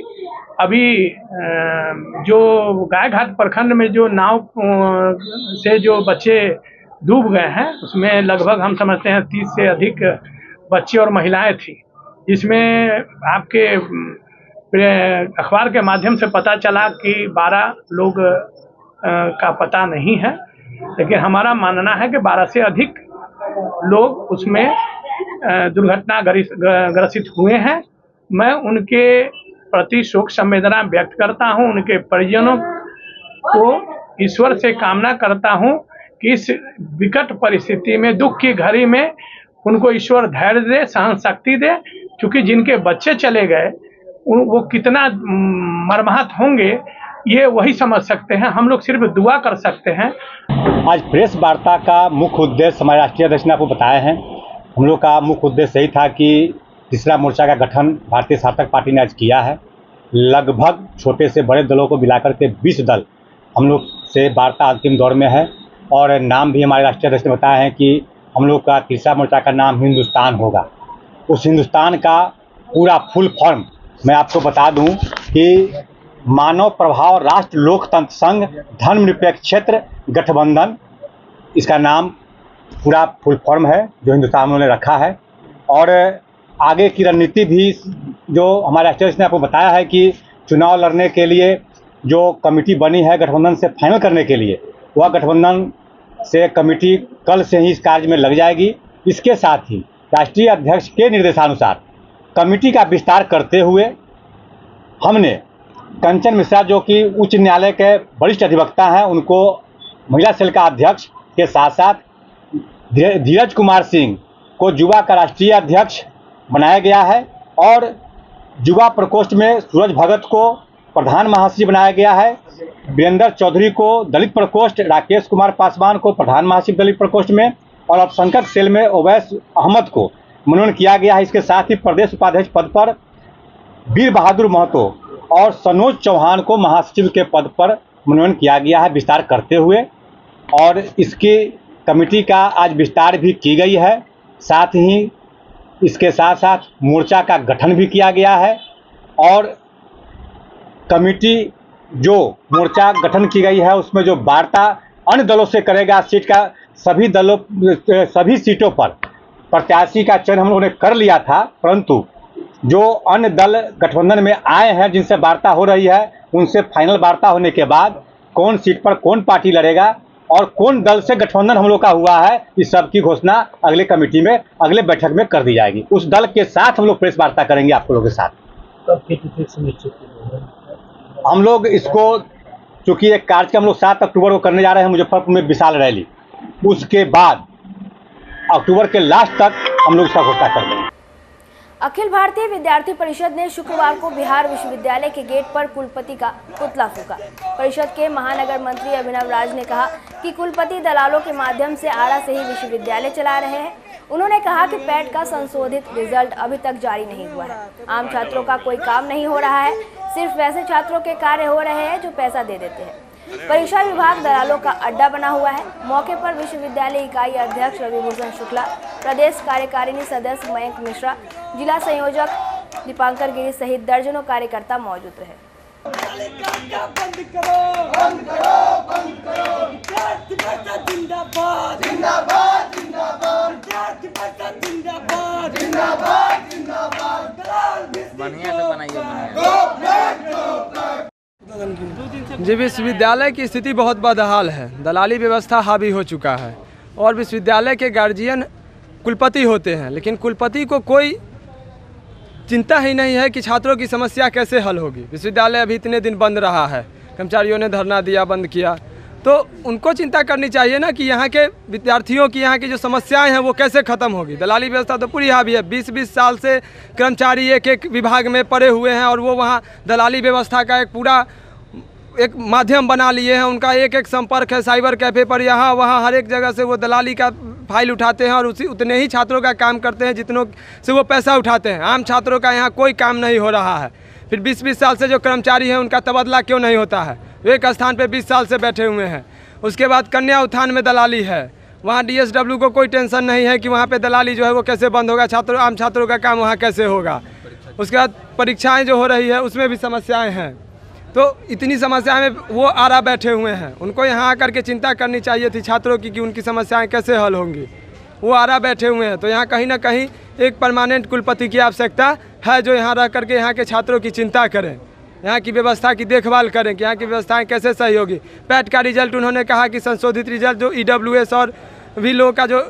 अभी जो गायघाट प्रखंड में जो नाव से जो बच्चे डूब गए हैं उसमें लगभग हम समझते हैं 30 से अधिक बच्चे और महिलाएं थी, जिसमें आपके अखबार के माध्यम से पता चला कि 12 लोग का पता नहीं है, लेकिन हमारा मानना है कि 12 से अधिक लोग उसमें दुर्घटना ग्रसित हुए हैं। मैं उनके प्रति शोक संवेदना व्यक्त करता हूं, उनके परिजनों को ईश्वर से कामना करता हूं कि इस विकट परिस्थिति में, दुख की घड़ी में उनको ईश्वर धैर्य दे, सहन शक्ति दे, क्योंकि जिनके बच्चे चले गए वो कितना मर्माहत होंगे ये वही समझ सकते हैं, हम लोग सिर्फ दुआ कर सकते हैं। आज प्रेस वार्ता का मुख्य उद्देश्य हमारे राष्ट्रीय अध्यक्ष ने आपको बताया है। हम लोग का मुख्य उद्देश्य यही था कि तीसरा मोर्चा का गठन भारतीय सार्थक पार्टी ने आज किया है। लगभग छोटे से बड़े दलों को मिलाकर के 20 दल हम लोग से वार्ता अंतिम दौर में है और नाम भी हमारे राष्ट्रीय अध्यक्ष ने बताया है कि हम लोग का तीसरा मोर्चा का नाम हिंदुस्तान होगा। उस हिंदुस्तान का पूरा फुल फॉर्म मैं आपको बता दूं कि मानव प्रभाव राष्ट्र लोकतंत्र संघ धर्मनिरपेक्ष क्षेत्र गठबंधन, इसका नाम पूरा फुल फॉर्म है जो हिंदुस्तान ने रखा है। और आगे की रणनीति भी जो हमारे राष्ट्रीय अध्यक्ष ने आपको बताया है कि चुनाव लड़ने के लिए जो कमेटी बनी है गठबंधन से फाइनल करने के लिए, वह गठबंधन से कमेटी कल से ही इस कार्य में लग जाएगी। इसके साथ ही राष्ट्रीय अध्यक्ष के निर्देशानुसार कमेटी का विस्तार करते हुए हमने कंचन मिश्रा जो कि उच्च न्यायालय के वरिष्ठ अधिवक्ता हैं, उनको महिला सेल का अध्यक्ष के साथ साथ धीरज कुमार सिंह को युवा का राष्ट्रीय अध्यक्ष बनाया गया है और युवा प्रकोष्ठ में सूरज भगत को प्रधान महासचिव बनाया गया है। वीरेंद्र चौधरी को दलित प्रकोष्ठ, राकेश कुमार पासवान को प्रधान महासचिव दलित प्रकोष्ठ में और अल्पसंख्यक सेल में ओवैस अहमद को मनोनयन किया गया है। इसके साथ ही प्रदेश उपाध्यक्ष पद पर वीर बहादुर महतो और सनोज चौहान को महासचिव के पद पर मनोनयन किया गया है विस्तार करते हुए, और इसकी कमेटी का आज विस्तार भी की गई है। साथ ही इसके साथ साथ मोर्चा का गठन भी किया गया है और कमेटी जो मोर्चा गठन की गई है उसमें जो वार्ता अन्य दलों से करेगा, सीट का सभी सीटों पर प्रत्याशी का चयन हम लोगों ने कर लिया था, परंतु जो अन्य दल गठबंधन में आए हैं जिनसे वार्ता हो रही है उनसे फाइनल वार्ता होने के बाद कौन सीट पर कौन पार्टी लड़ेगा और कौन दल से गठबंधन हम लोग का हुआ है, इस सब की घोषणा अगले कमेटी में अगले बैठक में कर दी जाएगी। उस दल के साथ हम लोग प्रेस वार्ता करेंगे आप लोगों के साथ। हम लोग इसको चूंकि एक कार्यक्रम हम लोग 7 अक्टूबर को करने जा रहे हैं मुजफ्फरपुर में विशाल रैली, उसके बाद अक्टूबर के लास्ट तक हम लोग इसका घोषणा कर देंगे। अखिल भारतीय विद्यार्थी परिषद ने शुक्रवार को बिहार विश्वविद्यालय के गेट पर कुलपति का पुतला फूंका। परिषद के महानगर मंत्री अभिनव राज ने कहा कि कुलपति दलालों के माध्यम से आरा से ही विश्वविद्यालय चला रहे हैं। उन्होंने कहा कि पैट का संशोधित रिजल्ट अभी तक जारी नहीं हुआ है। आम छात्रों का कोई काम नहीं हो रहा है, सिर्फ वैसे छात्रों के कार्य हो रहे हैं जो पैसा दे देते हैं। परीक्षा विभाग दलालों का अड्डा बना हुआ है। मौके पर विश्वविद्यालय इकाई अध्यक्ष रविभूषण शुक्ला, प्रदेश कार्यकारिणी सदस्य मयंक मिश्रा, जिला संयोजक दीपांकर गिरी सहित दर्जनों कार्यकर्ता मौजूद रहे। जी, विश्वविद्यालय की स्थिति बहुत बदहाल है। दलाली व्यवस्था हावी हो चुका है और विश्वविद्यालय के गार्जियन कुलपति होते हैं, लेकिन कुलपति को कोई चिंता ही नहीं है कि छात्रों की समस्या कैसे हल होगी। विश्वविद्यालय अभी इतने दिन बंद रहा है, कर्मचारियों ने धरना दिया, बंद किया, तो उनको चिंता करनी चाहिए ना कि यहाँ के विद्यार्थियों की यहाँ की जो समस्याएं हैं वो कैसे ख़त्म होगी। दलाली व्यवस्था तो पूरी हावी है। 20-20 साल से कर्मचारी एक विभाग में पड़े हुए हैं और वो वहाँ दलाली व्यवस्था का एक पूरा एक माध्यम बना लिए हैं। उनका एक संपर्क है साइबर कैफ़े पर, यहाँ वहाँ हर एक जगह से वो दलाली का फाइल उठाते हैं और उतने ही छात्रों का काम करते हैं जितनों से वो पैसा उठाते हैं। आम छात्रों का यहाँ कोई काम नहीं हो रहा है। फिर 20-20 साल से जो कर्मचारी हैं उनका तबादला क्यों नहीं होता है? एक स्थान पे 20 साल से बैठे हुए हैं। उसके बाद कन्या उत्थान में दलाली है, वहाँ DSW को कोई टेंशन नहीं है कि वहाँ पे दलाली जो है वो कैसे बंद होगा, आम छात्रों का काम वहाँ कैसे होगा। उसके बाद परीक्षाएं जो हो रही है उसमें भी समस्याएं हैं। तो इतनी समस्याएं में वो आरा बैठे हुए हैं, उनको यहाँ आकर के चिंता करनी चाहिए थी छात्रों की कि उनकी समस्याएं कैसे हल होंगी। वो आरा बैठे हुए हैं, तो यहाँ कहीं ना कहीं एक परमानेंट कुलपति की आवश्यकता है जो यहाँ रह करके यहाँ के छात्रों की चिंता करें, यहाँ की व्यवस्था की देखभाल करें कि यहाँ की व्यवस्थाएं कैसे सही होगी। पैट का रिजल्ट उन्होंने कहा कि संशोधित रिजल्ट जो EWS और वीलो का जो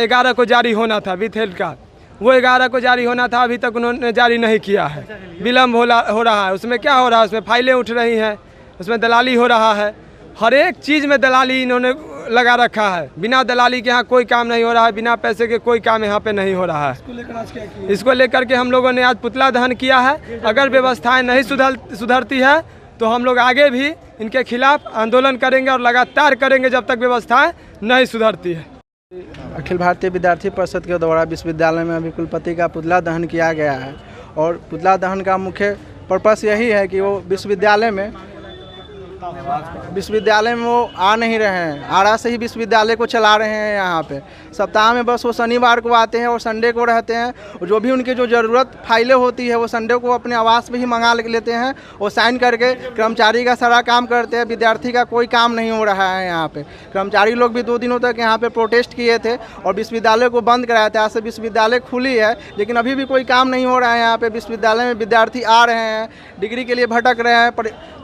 11 को जारी होना था, विथ हेल्थ का, वो 11 को जारी होना था, अभी तक उन्होंने जारी नहीं किया है, विलम्ब हो रहा है। उसमें क्या हो रहा है, उसमें फाइलें उठ रही हैं, उसमें दलाली हो रहा है, हर एक चीज़ में दलाली इन्होंने लगा रखा है। बिना दलाली के यहाँ कोई काम नहीं हो रहा है, बिना पैसे के कोई काम यहाँ पे नहीं हो रहा है। इसको लेकर के हम लोगों ने आज पुतला दहन किया है। अगर व्यवस्थाएं नहीं सुधरती है तो हम लोग आगे भी इनके खिलाफ आंदोलन करेंगे और लगातार करेंगे जब तक व्यवस्थाएं नहीं सुधरती है। अखिल भारतीय विद्यार्थी परिषद के द्वारा विश्वविद्यालय में अभी कुलपति का पुतला दहन किया गया है और पुतला दहन का मुख्य पर्पस यही है कि वो विश्वविद्यालय में वो आ नहीं रहे हैं, आरा से ही विश्वविद्यालय को चला रहे हैं। यहाँ पे सप्ताह में बस वो शनिवार को आते हैं और संडे को रहते हैं, और जो भी उनकी जो ज़रूरत फाइलें होती है वो संडे को अपने आवास पे ही मंगा लेते हैं और साइन करके कर्मचारी का सारा काम करते हैं। विद्यार्थी का कोई काम नहीं हो रहा है। यहाँ पे कर्मचारी लोग भी 2 दिनों तक यहाँ पे प्रोटेस्ट किए थे और विश्वविद्यालय को बंद कराया था। आज से विश्वविद्यालय खुली है लेकिन अभी भी कोई काम नहीं हो रहा है। यहाँ पे विश्वविद्यालय में विद्यार्थी आ रहे हैं, डिग्री के लिए भटक रहे हैं,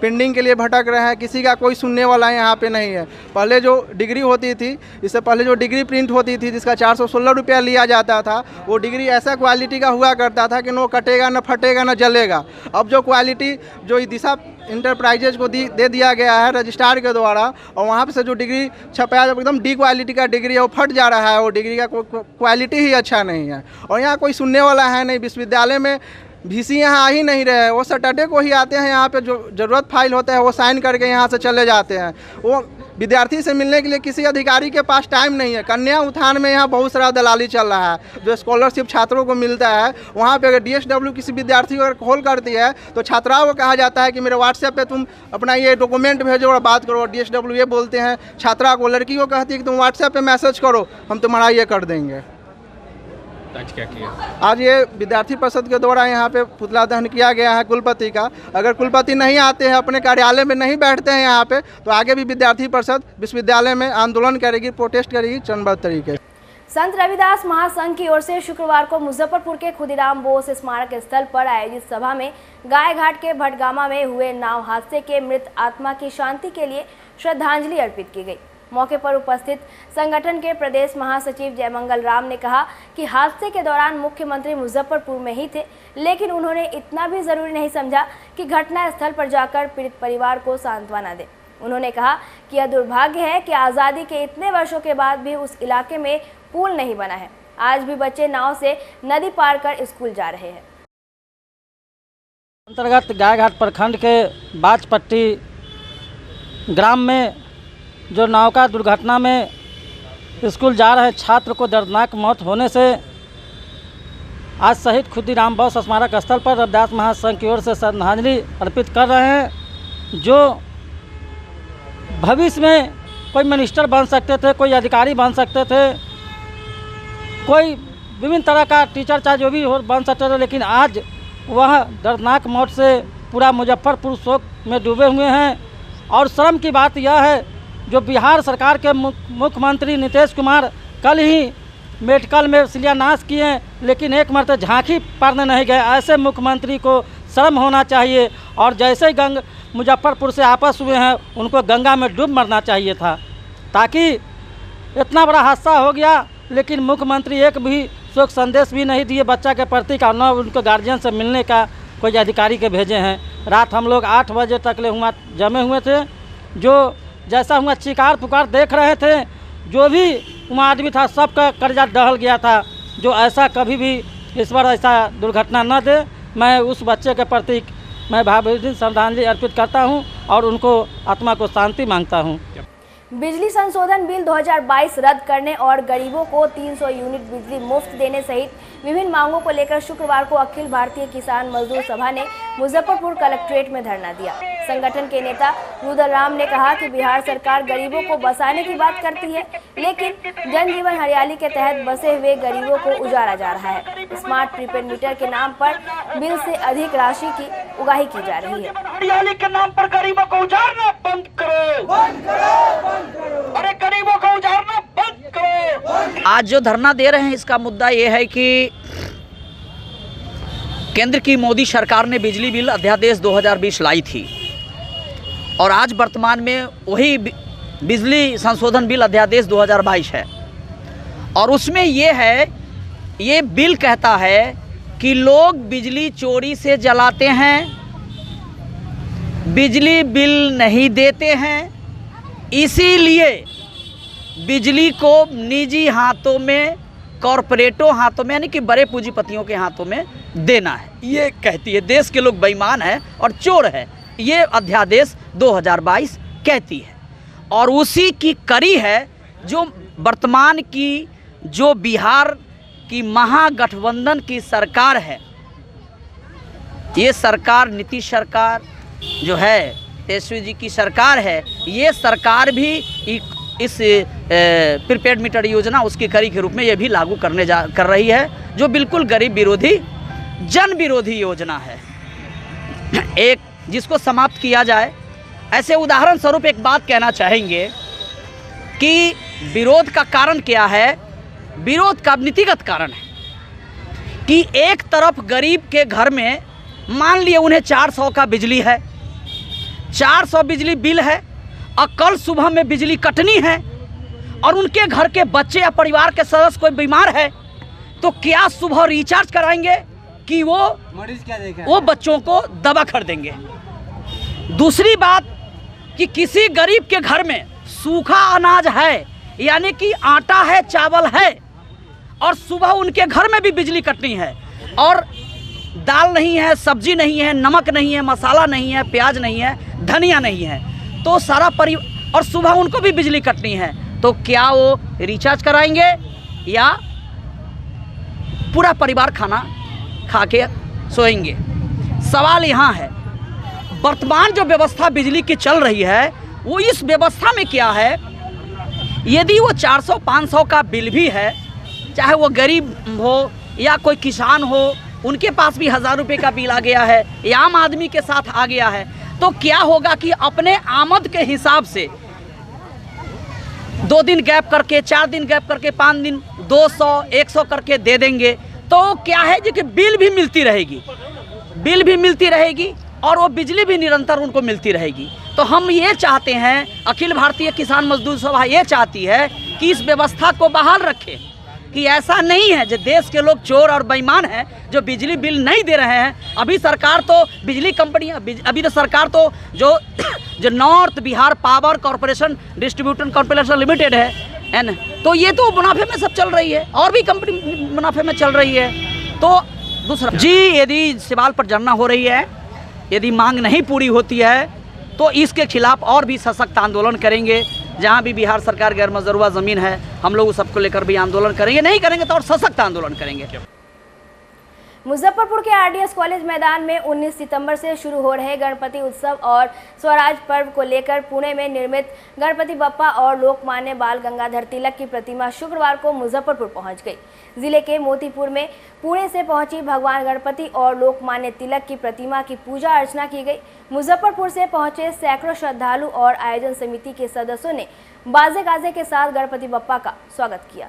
पेंडिंग के लिए भटक रहे हैं, किसी का कोई सुनने वाला यहाँ पे नहीं है। पहले जो डिग्री होती थी, इससे पहले जो डिग्री प्रिंट होती थी जिसका 416 रुपया लिया जाता था, वो डिग्री ऐसा क्वालिटी का हुआ करता था कि न कटेगा, न फटेगा, न जलेगा। अब जो क्वालिटी जो दिशा इंटरप्राइजेज को दे दिया गया है रजिस्ट्रार के द्वारा, और वहाँ पे से जो डिग्री छपाया एकदम डी क्वालिटी का डिग्री है, वो फट जा रहा है। वो डिग्री का क्वालिटी ही अच्छा नहीं है और यहाँ कोई सुनने वाला है नहीं। विश्वविद्यालय में VC यहाँ आ ही नहीं रहे, वो सैटरडे को ही आते हैं। यहाँ पे जो ज़रूरत फाइल होता है वो साइन करके यहाँ से चले जाते हैं। वो विद्यार्थी से मिलने के लिए किसी अधिकारी के पास टाइम नहीं है। कन्या उत्थान में यहाँ बहुत सारा दलाली चल रहा है, जो स्कॉलरशिप छात्रों को मिलता है। वहाँ पे अगर DSW किसी विद्यार्थी को अगर कॉल करती है तो छात्राओं को कहा जाता है कि मेरे व्हाट्सएप पे तुम अपना ये डॉक्यूमेंट भेजो और बात करो। DSW ये बोलते हैं छात्रा को, लड़की को कहती है कि तुम व्हाट्सएप पे मैसेज करो, हम तुम्हारा ये कर देंगे। आज क्या किया? आज ये विद्यार्थी परिषद के द्वारा यहाँ पे पुतला दहन किया गया है कुलपति का। अगर कुलपति नहीं आते हैं, अपने कार्यालय में नहीं बैठते हैं यहाँ पे, तो आगे भी विद्यार्थी परिषद विश्वविद्यालय में आंदोलन करेगी, प्रोटेस्ट करेगी चरणबद्ध तरीके से। संत रविदास महासंघ की ओर से शुक्रवार को मुजफ्फरपुर के खुदीराम बोस स्मारक स्थल पर आयोजित सभा में गाय घाट के भटगामा में हुए नाव हादसे के मृत आत्मा की शांति के लिए श्रद्धांजलि अर्पित की गई। मौके पर उपस्थित संगठन के प्रदेश महासचिव जयमंगल राम ने कहा कि हादसे के दौरान मुख्यमंत्री मुजफ्फरपुर में ही थे, लेकिन उन्होंने इतना भी जरूरी नहीं समझा कि घटना स्थल पर जाकर पीड़ित परिवार को सांत्वना दें। उन्होंने कहा कि यह दुर्भाग्य है कि आज़ादी के इतने वर्षों के बाद भी उस इलाके में पुल नहीं बना है। आज भी बच्चे नाव से नदी पार कर स्कूल जा रहे हैं। अंतर्गत गायघाट प्रखंड के बाजपट्टी ग्राम में जो नौका दुर्घटना में स्कूल जा रहे छात्र को दर्दनाक मौत होने से आज शहीद खुदीराम बोस स्मारक स्थल पर रविदास महासंघ की ओर से श्रद्धांजलि अर्पित कर रहे हैं। जो भविष्य में कोई मिनिस्टर बन सकते थे, कोई अधिकारी बन सकते थे, कोई विभिन्न तरह का टीचर चाहे जो भी हो बन सकते थे, लेकिन आज वह दर्दनाक मौत से पूरा मुजफ्फरपुर शोक में डूबे हुए हैं। और शर्म की बात यह है, जो बिहार सरकार के मुख्यमंत्री नीतीश कुमार कल ही मेडिकल में शिलान्यास किए, लेकिन एक मरतबा झांकी पारने नहीं गए। ऐसे मुख्यमंत्री को शर्म होना चाहिए और जैसे ही मुजफ्फरपुर से आपस हुए हैं उनको गंगा में डूब मरना चाहिए था, ताकि इतना बड़ा हादसा हो गया लेकिन मुख्यमंत्री एक भी शोक संदेश भी नहीं दिए बच्चा के प्रति का, न उनको गार्जियन से मिलने का कोई अधिकारी के भेजे हैं। रात हम लोग 8 बजे तक जमे हुए थे। जो जैसा हुआ चिकार पुकार देख रहे थे, जो भी वहाँ आदमी था सबका कर्जा दहल गया था। जो ऐसा कभी भी ईश्वर ऐसा दुर्घटना न दे। मैं उस बच्चे के प्रति मैं भावभीनी श्रद्धांजलि अर्पित करता हूँ और उनको आत्मा को शांति मांगता हूँ। बिजली संशोधन बिल 2022 रद्द करने और गरीबों को 300 यूनिट बिजली मुफ्त देने सहित विभिन्न मांगों को लेकर शुक्रवार को अखिल भारतीय किसान मजदूर सभा ने मुजफ्फरपुर कलेक्ट्रेट में धरना दिया। संगठन के नेता रुद्रराम ने कहा कि बिहार सरकार गरीबों को बसाने की बात करती है, लेकिन जनजीवन हरियाली के तहत बसे हुए गरीबों को उजाड़ा जा रहा है। स्मार्ट प्रीपेड मीटर के नाम पर बिल से अधिक राशि की उगाही की जा रही है। हरियाली के नाम पर गरीबों को उजाड़ना बंद करो, अरे गरीबों को उजाड़ना बंद करो। आज जो धरना दे रहे हैं इसका मुद्दा ये है कि केंद्र की मोदी सरकार ने बिजली बिल अध्यादेश 2020 लाई थी और आज वर्तमान में वही बिजली संशोधन बिल अध्यादेश 2022 है और उसमें ये बिल कहता है कि लोग बिजली चोरी से जलाते हैं, बिजली बिल नहीं देते हैं, इसीलिए बिजली को निजी हाथों में, कॉरपोरेटों हाथों में यानी कि बड़े पूंजीपतियों के हाथों में देना है। ये कहती है, देश के लोग बेईमान हैं और चोर है, ये अध्यादेश 2022 कहती है। और उसी की कड़ी है जो वर्तमान की जो बिहार की महागठबंधन की सरकार है, ये सरकार नीतीश सरकार जो है, तेजस्वी जी की सरकार है, ये सरकार भी इस प्रीपेड मीटर योजना उसकी कड़ी के रूप में ये भी लागू कर रही है, जो बिल्कुल गरीब विरोधी, जन विरोधी योजना है, एक जिसको समाप्त किया जाए। ऐसे उदाहरण स्वरूप एक बात कहना चाहेंगे कि विरोध का कारण क्या है। विरोध का नीतिगत कारण है कि एक तरफ गरीब के घर में मान लिए उन्हें 400 का बिजली है, 400 बिजली बिल है और कल सुबह में बिजली कटनी है और उनके घर के बच्चे या परिवार के सदस्य कोई बीमार है, तो क्या सुबह रिचार्ज कराएंगे कि वो बच्चों को दवा खरीदेंगे। दूसरी बात कि किसी गरीब के घर में सूखा अनाज है यानी कि आटा है, चावल है और सुबह उनके घर में भी बिजली कटनी है और दाल नहीं है, सब्जी नहीं है, नमक नहीं है, मसाला नहीं है, प्याज नहीं है, धनिया नहीं है, तो सारा और सुबह उनको भी बिजली कटनी है, तो क्या वो रिचार्ज कराएंगे या पूरा परिवार खाना खा के सोएंगे। सवाल यहाँ है, वर्तमान जो व्यवस्था बिजली की चल रही है वो इस व्यवस्था में क्या है, यदि वो 400-500 का बिल भी है, चाहे वो गरीब हो या कोई किसान हो, उनके पास भी 1000 रुपये का बिल आ गया है या आम आदमी के साथ आ गया है, तो क्या होगा कि अपने आमद के हिसाब से 2 दिन गैप करके, 4 दिन गैप करके, 5 दिन 200-100 करके दे देंगे, तो क्या है जी कि बिल भी मिलती रहेगी और वो बिजली भी निरंतर उनको मिलती रहेगी। तो हम ये चाहते हैं, अखिल भारतीय किसान मजदूर सभा ये चाहती है कि इस व्यवस्था को बहाल रखें, कि ऐसा नहीं है जो देश के लोग चोर और बेईमान हैं जो बिजली बिल नहीं दे रहे हैं। अभी सरकार तो बिजली कंपनियां, अभी तो सरकार तो जो north Bihar power corporation distribution corporation limited है ना, तो ये तो मुनाफे में सब चल रही है और भी कंपनी मुनाफे में चल रही है। तो दूसरा जी, यदि सवाल पर धरना हो रही है, यदि मांग नहीं पूरी होती है तो इसके खिलाफ और भी सशक्त आंदोलन करेंगे। जहां भी बिहार सरकार गैर मजरूआ ज़मीन है, हम लोग उस सबको लेकर भी आंदोलन करेंगे, नहीं करेंगे तो और सशक्त आंदोलन करेंगे। मुजफ्फरपुर के आरडीएस कॉलेज मैदान में 19 सितंबर से शुरू हो रहे गणपति उत्सव और स्वराज पर्व को लेकर पुणे में निर्मित गणपति बप्पा और लोकमान्य बाल गंगाधर तिलक की प्रतिमा शुक्रवार को मुजफ्फरपुर पहुंच गई। जिले के मोतीपुर में पुणे से पहुंची भगवान गणपति और लोकमान्य तिलक की प्रतिमा की पूजा अर्चना की गई। मुजफ्फरपुर से पहुंचे सैकड़ों श्रद्धालु और आयोजन समिति के सदस्यों ने बाजे गाजे के साथ गणपति बप्पा का स्वागत किया।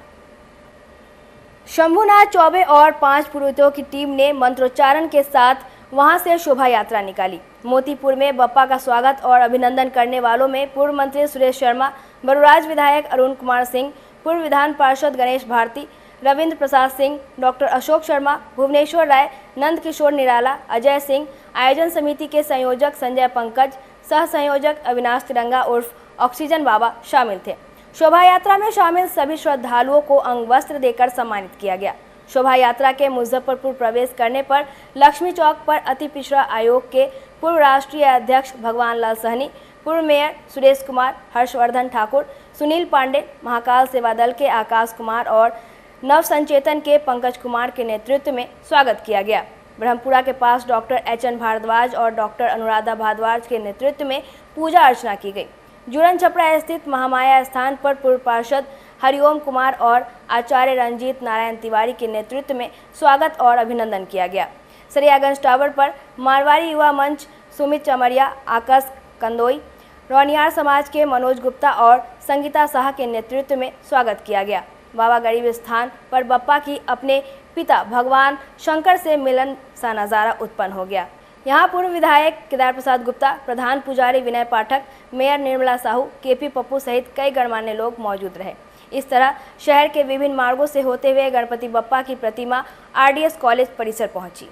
शंभुनाथ चौबे और 5 पुरोहितों की टीम ने मंत्रोच्चारण के साथ वहां से शोभा यात्रा निकाली। मोतीपुर में बप्पा का स्वागत और अभिनंदन करने वालों में पूर्व मंत्री सुरेश शर्मा, बरुराज विधायक अरुण कुमार सिंह, पूर्व विधान पार्षद गणेश भारती, रविंद्र प्रसाद सिंह, डॉक्टर अशोक शर्मा, भुवनेश्वर राय, नंद किशोर निराला, अजय सिंह, आयोजन समिति के संयोजक संजय पंकज, सह संयोजक अविनाश तिरंगा उर्फ ऑक्सीजन बाबा शामिल थे। शोभा यात्रा में शामिल सभी श्रद्धालुओं को अंग वस्त्र देकर सम्मानित किया गया। शोभा यात्रा के मुजफ्फरपुर प्रवेश करने पर लक्ष्मी चौक पर अति पिछड़ा आयोग के पूर्व राष्ट्रीय अध्यक्ष भगवान लाल सहनी, पूर्व मेयर सुरेश कुमार, हर्षवर्धन ठाकुर, सुनील पांडे, महाकाल सेवा दल के आकाश कुमार और नव संचेतन के पंकज कुमार के नेतृत्व में स्वागत किया गया। ब्रह्मपुरा के पास डॉक्टर एच.एन. भारद्वाज और डॉक्टर अनुराधा भारद्वाज के नेतृत्व में पूजा अर्चना की गई। जुरन छपरा स्थित महामाया स्थान पर पूर्व पार्षद हरिओम कुमार और आचार्य रंजीत नारायण तिवारी के नेतृत्व में स्वागत और अभिनंदन किया गया। सरियागंज टावर पर मारवाड़ी युवा मंच सुमित चमरिया, आकाश कंदोई, रौनियार समाज के मनोज गुप्ता और संगीता शाह के नेतृत्व में स्वागत किया गया। बाबा गरीब स्थान पर बप्पा की अपने पिता भगवान शंकर से मिलन सा नज़ारा उत्पन्न हो गया। यहाँ पूर्व विधायक केदार प्रसाद गुप्ता, प्रधान पुजारी विनय पाठक, मेयर निर्मला साहू, केपी पप्पू सहित कई गणमान्य लोग मौजूद रहे। इस तरह शहर के विभिन्न मार्गों से होते हुए गणपति बप्पा की प्रतिमा आरडीएस कॉलेज परिसर पहुंची।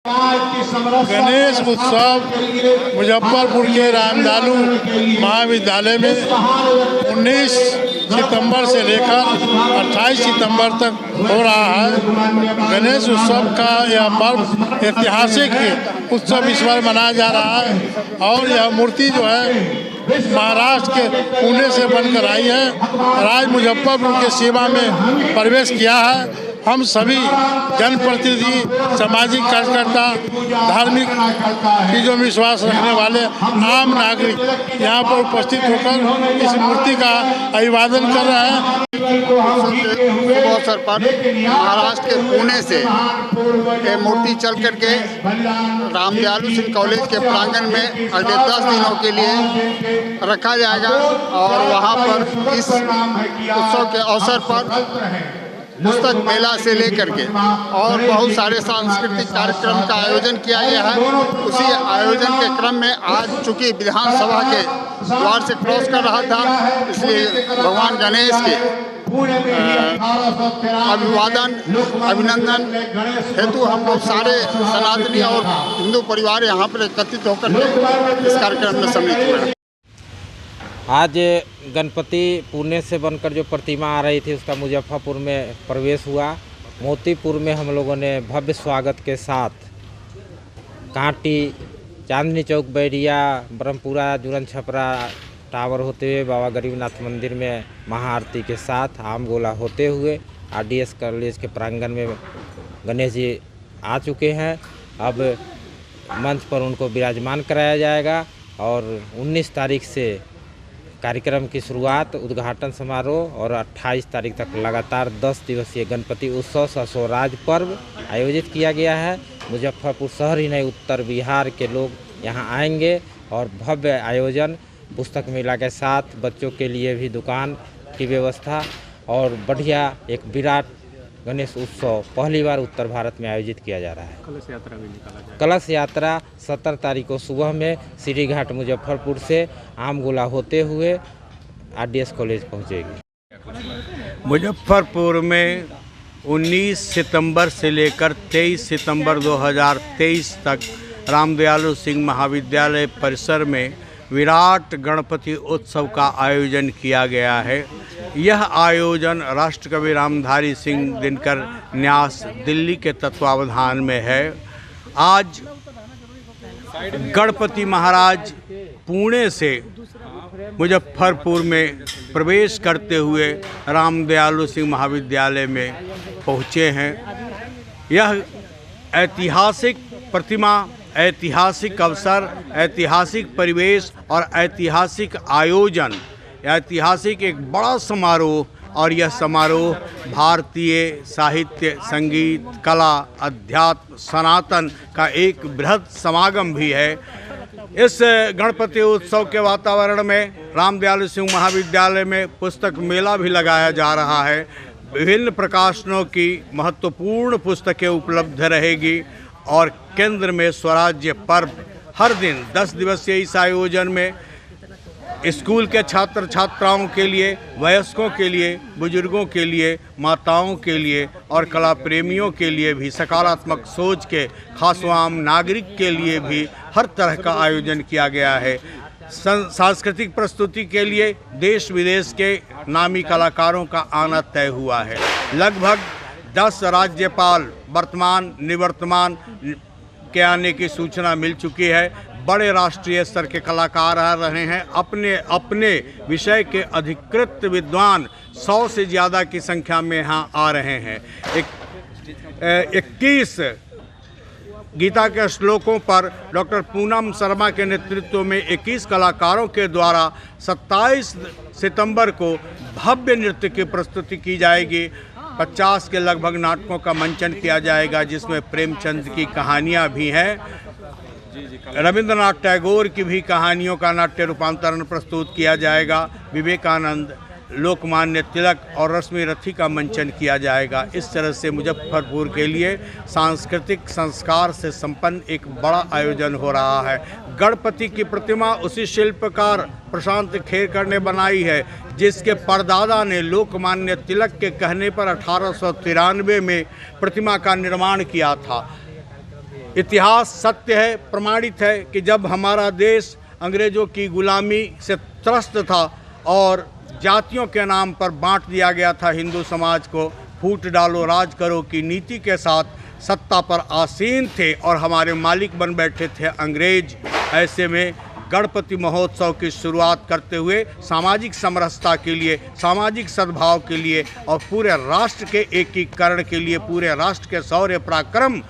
गणेश उत्सव मुजफ्फरपुर के रामदालू महाविद्यालय में 19 सितंबर से लेकर 28 सितंबर तक हो रहा है। गणेश उत्सव का यह पर्व ऐतिहासिक उत्सव इस बार मनाया जा रहा है और यह मूर्ति जो है महाराष्ट्र के पुणे से बनकर आई है। राज मुजफ्फरपुर के सीमा में प्रवेश किया है। हम सभी जनप्रतिनिधि, सामाजिक कार्यकर्ता, धार्मिक चीज़ों में विश्वास रखने वाले आम नागरिक यहाँ पर उपस्थित होकर इस मूर्ति का अभिवादन कर रहे हैं। अवसर पर महाराष्ट्र के पुणे से ये मूर्ति चल करके रामदयालु सिंह कॉलेज के प्रांगण में अगले 10 दिनों के लिए रखा जाएगा और वहाँ पर इस उत्सव के अवसर पर पुस्तक मेला से लेकर के और बहुत सारे सांस्कृतिक कार्यक्रम का आयोजन किया गया है। उसी आयोजन के क्रम में आज चूँकि विधानसभा के द्वार से क्रॉस कर रहा था, इसलिए भगवान गणेश के अभिवादन अभिनंदन हेतु हम लोग सारे सनातनी और हिंदू परिवार यहाँ पर एकत्रित होकर के इस कार्यक्रम में सम्मिलित हुए हैं। आज गणपति पुणे से बनकर जो प्रतिमा आ रही थी उसका मुजफ्फरपुर में प्रवेश हुआ। मोतीपुर में हम लोगों ने भव्य स्वागत के साथ कांटी, चांदनी चौक, बैरिया, ब्रह्मपुरा, जुरन छपरा टावर होते हुए बाबा गरीबनाथ मंदिर में महाआरती के साथ आम गोला होते हुए आरडीएस कॉलेज के प्रांगण में गणेश जी आ चुके हैं। अब मंच पर उनको विराजमान कराया जाएगा और 19 तारीख से कार्यक्रम की शुरुआत, उद्घाटन समारोह और 28 तारीख तक लगातार 10 दिवसीय गणपति उत्सव ससोराज पर्व आयोजित किया गया है। मुजफ्फरपुर शहर ही नहीं, उत्तर बिहार के लोग यहाँ आएंगे और भव्य आयोजन, पुस्तक मेला के साथ बच्चों के लिए भी दुकान की व्यवस्था और बढ़िया एक विराट गणेश उत्सव पहली बार उत्तर भारत में आयोजित किया जा रहा है। कलश यात्रा भी निकाला जाएगा। कलश यात्रा 17 तारीख को सुबह में श्री घाट मुजफ्फरपुर से आम गोला होते हुए आरडीएस कॉलेज पहुंचेगी। मुजफ्फरपुर में 19 सितंबर से लेकर 23 सितंबर 2023 तक रामदयालु सिंह महाविद्यालय परिसर में विराट गणपति उत्सव का आयोजन किया गया है। यह आयोजन राष्ट्रकवि रामधारी सिंह दिनकर न्यास दिल्ली के तत्वावधान में है। आज गणपति महाराज पुणे से मुजफ्फरपुर में प्रवेश करते हुए रामदयालु सिंह महाविद्यालय में पहुँचे हैं। यह ऐतिहासिक प्रतिमा, ऐतिहासिक अवसर, ऐतिहासिक परिवेश और ऐतिहासिक आयोजन, ऐतिहासिक एक बड़ा समारोह और यह समारोह भारतीय साहित्य, संगीत, कला, अध्यात्म, सनातन का एक बृहद समागम भी है। इस गणपति उत्सव के वातावरण में रामदयालु सिंह महाविद्यालय में पुस्तक मेला भी लगाया जा रहा है। विभिन्न प्रकाशनों की महत्वपूर्ण पुस्तकें उपलब्ध रहेगी और केंद्र में स्वराज्य पर्व हर दिन 10 दिवसीय इस आयोजन में स्कूल के छात्र छात्राओं के लिए, वयस्कों के लिए, बुजुर्गों के लिए, माताओं के लिए और कला प्रेमियों के लिए भी, सकारात्मक सोच के खासो आम नागरिक के लिए भी हर तरह का आयोजन किया गया है। सांस्कृतिक प्रस्तुति के लिए देश विदेश के नामी कलाकारों का आना तय हुआ है। लगभग 10 राज्यपाल वर्तमान निवर्तमान के आने की सूचना मिल चुकी है। बड़े राष्ट्रीय स्तर के कलाकार आ रहे हैं। अपने अपने विषय के अधिकृत विद्वान 100 से ज़्यादा की संख्या में यहाँ आ रहे हैं। 21 गीता के श्लोकों पर डॉक्टर पूनम शर्मा के नेतृत्व में 21 कलाकारों के द्वारा 27 सितंबर को भव्य नृत्य की प्रस्तुति की जाएगी। 50 के लगभग नाटकों का मंचन किया जाएगा, जिसमें प्रेमचंद की कहानियाँ भी हैं। रविंद्रनाथ टैगोर की भी कहानियों का नाट्य रूपांतरण प्रस्तुत किया जाएगा। विवेकानंद, लोकमान्य तिलक और रश्मि रथी का मंचन किया जाएगा। इस तरह से मुजफ्फरपुर के लिए सांस्कृतिक संस्कार से संपन्न एक बड़ा आयोजन हो रहा है। गणपति की प्रतिमा उसी शिल्पकार प्रशांत खेरकर ने बनाई है, जिसके परदादा ने लोकमान्य तिलक के कहने पर 1893 में प्रतिमा का निर्माण किया था। इतिहास सत्य है, प्रमाणित है कि जब हमारा देश अंग्रेज़ों की गुलामी से त्रस्त था और जातियों के नाम पर बांट दिया गया था हिंदू समाज को, फूट डालो राज करो की नीति के साथ सत्ता पर आसीन थे और हमारे मालिक बन बैठे थे अंग्रेज। ऐसे में गणपति महोत्सव की शुरुआत करते हुए सामाजिक समरसता के लिए, सामाजिक सद्भाव के लिए और पूरे राष्ट्र के एकीकरण के लिए, पूरे राष्ट्र के शौर्य पराक्रम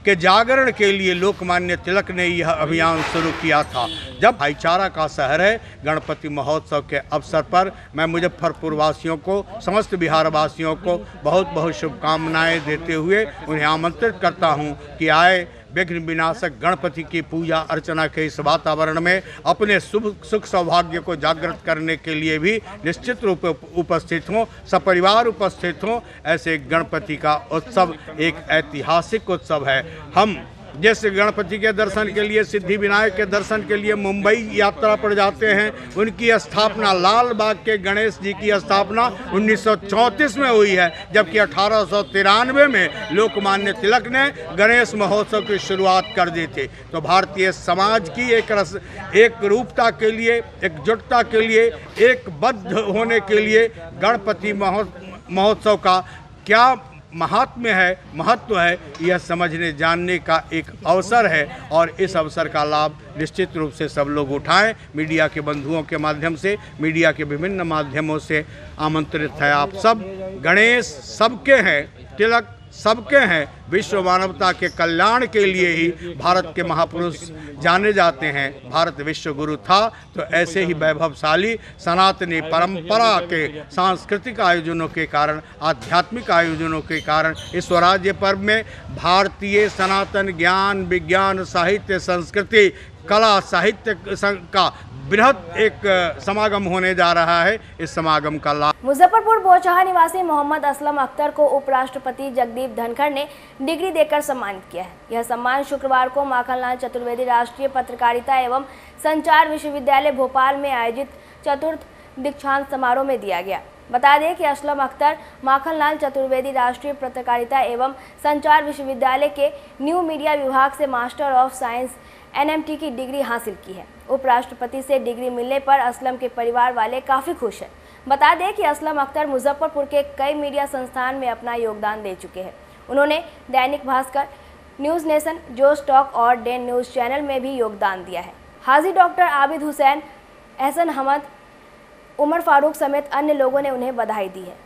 के जागरण के लिए लोकमान्य तिलक ने यह अभियान शुरू किया था। जब भाईचारा का शहर है, गणपति महोत्सव के अवसर पर मैं मुजफ्फरपुर वासियों को, समस्त बिहार वासियों को बहुत बहुत शुभकामनाएं देते हुए उन्हें आमंत्रित करता हूं कि आए विघ्न विनाशक गणपति की पूजा अर्चना के इस वातावरण में अपने सुख सौभाग्य को जागृत करने के लिए भी निश्चित रूप उपस्थित हों, सपरिवार उपस्थित हों। ऐसे गणपति का उत्सव एक ऐतिहासिक उत्सव है। हम जैसे गणपति के दर्शन के लिए, सिद्धि विनायक के दर्शन के लिए मुंबई यात्रा पर जाते हैं, उनकी स्थापना, लाल बाग के गणेश जी की स्थापना 1934 में हुई है, जबकि 1893 में लोकमान्य तिलक ने गणेश महोत्सव की शुरुआत कर दी थी। तो भारतीय समाज की एक रूपता के लिए, एकजुटता के लिए, एकबद्ध होने के लिए गणपति महोत्सव का क्या महात्म्य है, महत्व है, यह समझने जानने का एक अवसर है और इस अवसर का लाभ निश्चित रूप से सब लोग उठाएं। मीडिया के बंधुओं के माध्यम से, मीडिया के विभिन्न माध्यमों से आमंत्रित है आप सब। गणेश सबके हैं, तिलक सबके हैं। विश्व मानवता के कल्याण के लिए ही भारत के महापुरुष जाने जाते हैं। भारत विश्व गुरु था, तो ऐसे ही वैभवशाली सनातनी परंपरा के सांस्कृतिक आयोजनों के कारण, आध्यात्मिक आयोजनों के कारण इस स्वराज्य पर्व में भारतीय सनातन ज्ञान, विज्ञान, साहित्य, संस्कृति, कला, साहित्य का बृहद एक समागम होने जा रहा है। इस समागम का लाभ मुजफ्फरपुर बोचहा निवासी मोहम्मद असलम अख्तर को उपराष्ट्रपति जगदीप धनखड़ ने डिग्री देकर सम्मानित किया है। यह सम्मान शुक्रवार को माखनलाल चतुर्वेदी राष्ट्रीय पत्रकारिता एवं संचार विश्वविद्यालय भोपाल में आयोजित चतुर्थ दीक्षांत समारोह में दिया गया। बता दें कि असलम अख्तर माखनलाल चतुर्वेदी राष्ट्रीय पत्रकारिता एवं संचार विश्वविद्यालय के न्यू मीडिया विभाग से मास्टर ऑफ साइंस NMT की डिग्री हासिल की है। उपराष्ट्रपति से डिग्री मिलने पर असलम के परिवार वाले काफ़ी खुश हैं। बता दें कि असलम अख्तर मुजफ्फरपुर के कई मीडिया संस्थान में अपना योगदान दे चुके हैं। उन्होंने दैनिक भास्कर, न्यूज़ नेशन, जोश टॉक और डेन न्यूज़ चैनल में भी योगदान दिया है। हाजी डॉक्टर आबिद हुसैन, एहसन अहमद, उमर फारूक समेत अन्य लोगों ने उन्हें बधाई दी है।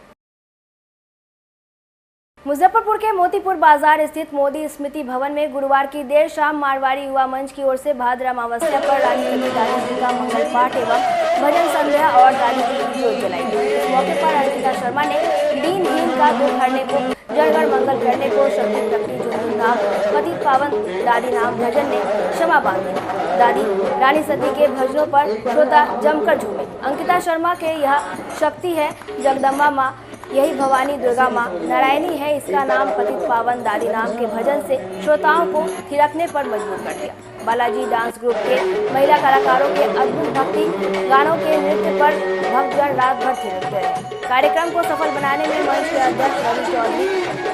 मुजफ्फरपुर के मोतीपुर बाजार स्थित मोदी स्मृति भवन में गुरुवार की देर शाम मारवाड़ी युवा मंच की ओर से भाद्र अमावस्या पर रानी दादी का मंगल पाठ एवं भजन संध्या और दादी की ज्योत जलाई गई। इस मौके पर अर्पिता शर्मा ने दीनहीन का दुख हरने को, जड़गड़ मंगल करने को, शक्ति प्रकटी जो नाम पतित पावन दादी नाम भजन ने क्षमा बांधी। दादी रानी सती के भजनों पर श्रोता जमकर झूमे। अंकिता शर्मा के यह शक्ति है जगदम्बा माँ, यही भवानी दुर्गा माँ, नारायणी है इसका नाम, पतित पावन दादी नाम के भजन से श्रोताओं को थिरकने पर मजबूर कर दिया। बालाजी डांस ग्रुप के महिला कलाकारों के अद्भुत भक्ति गानों के नृत्य पर भक्तजन रात भर थिरकते रहे। कार्यक्रम को सफल बनाने में मंच के अध्यक्ष रवि चौधरी,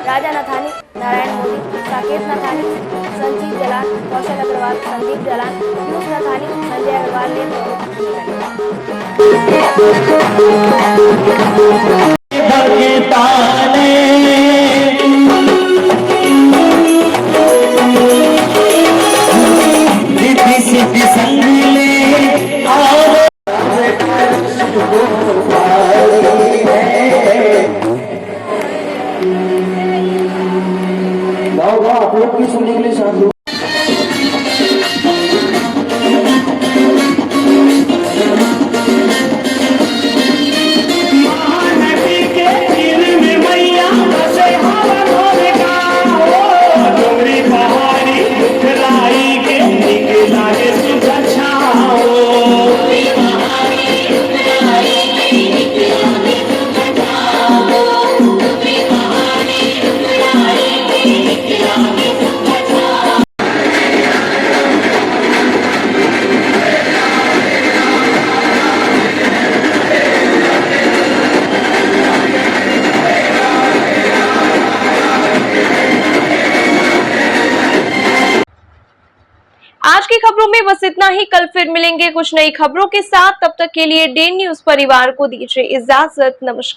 राजा नथानी, नारायण मोदी, साकेत नथानी, संजीव जला जलान, कौशल अग्रवाल, संदीप जलान, पीयूष नथानी, संजय अग्रवाल ने प्रमुख भूमिका आप लोग की सुनने के लिए शांत आज की खबरों में बस इतना ही। कल फिर मिलेंगे कुछ नई खबरों के साथ। तब तक के लिए डे न्यूज परिवार को दीजिए इजाजत। नमस्कार।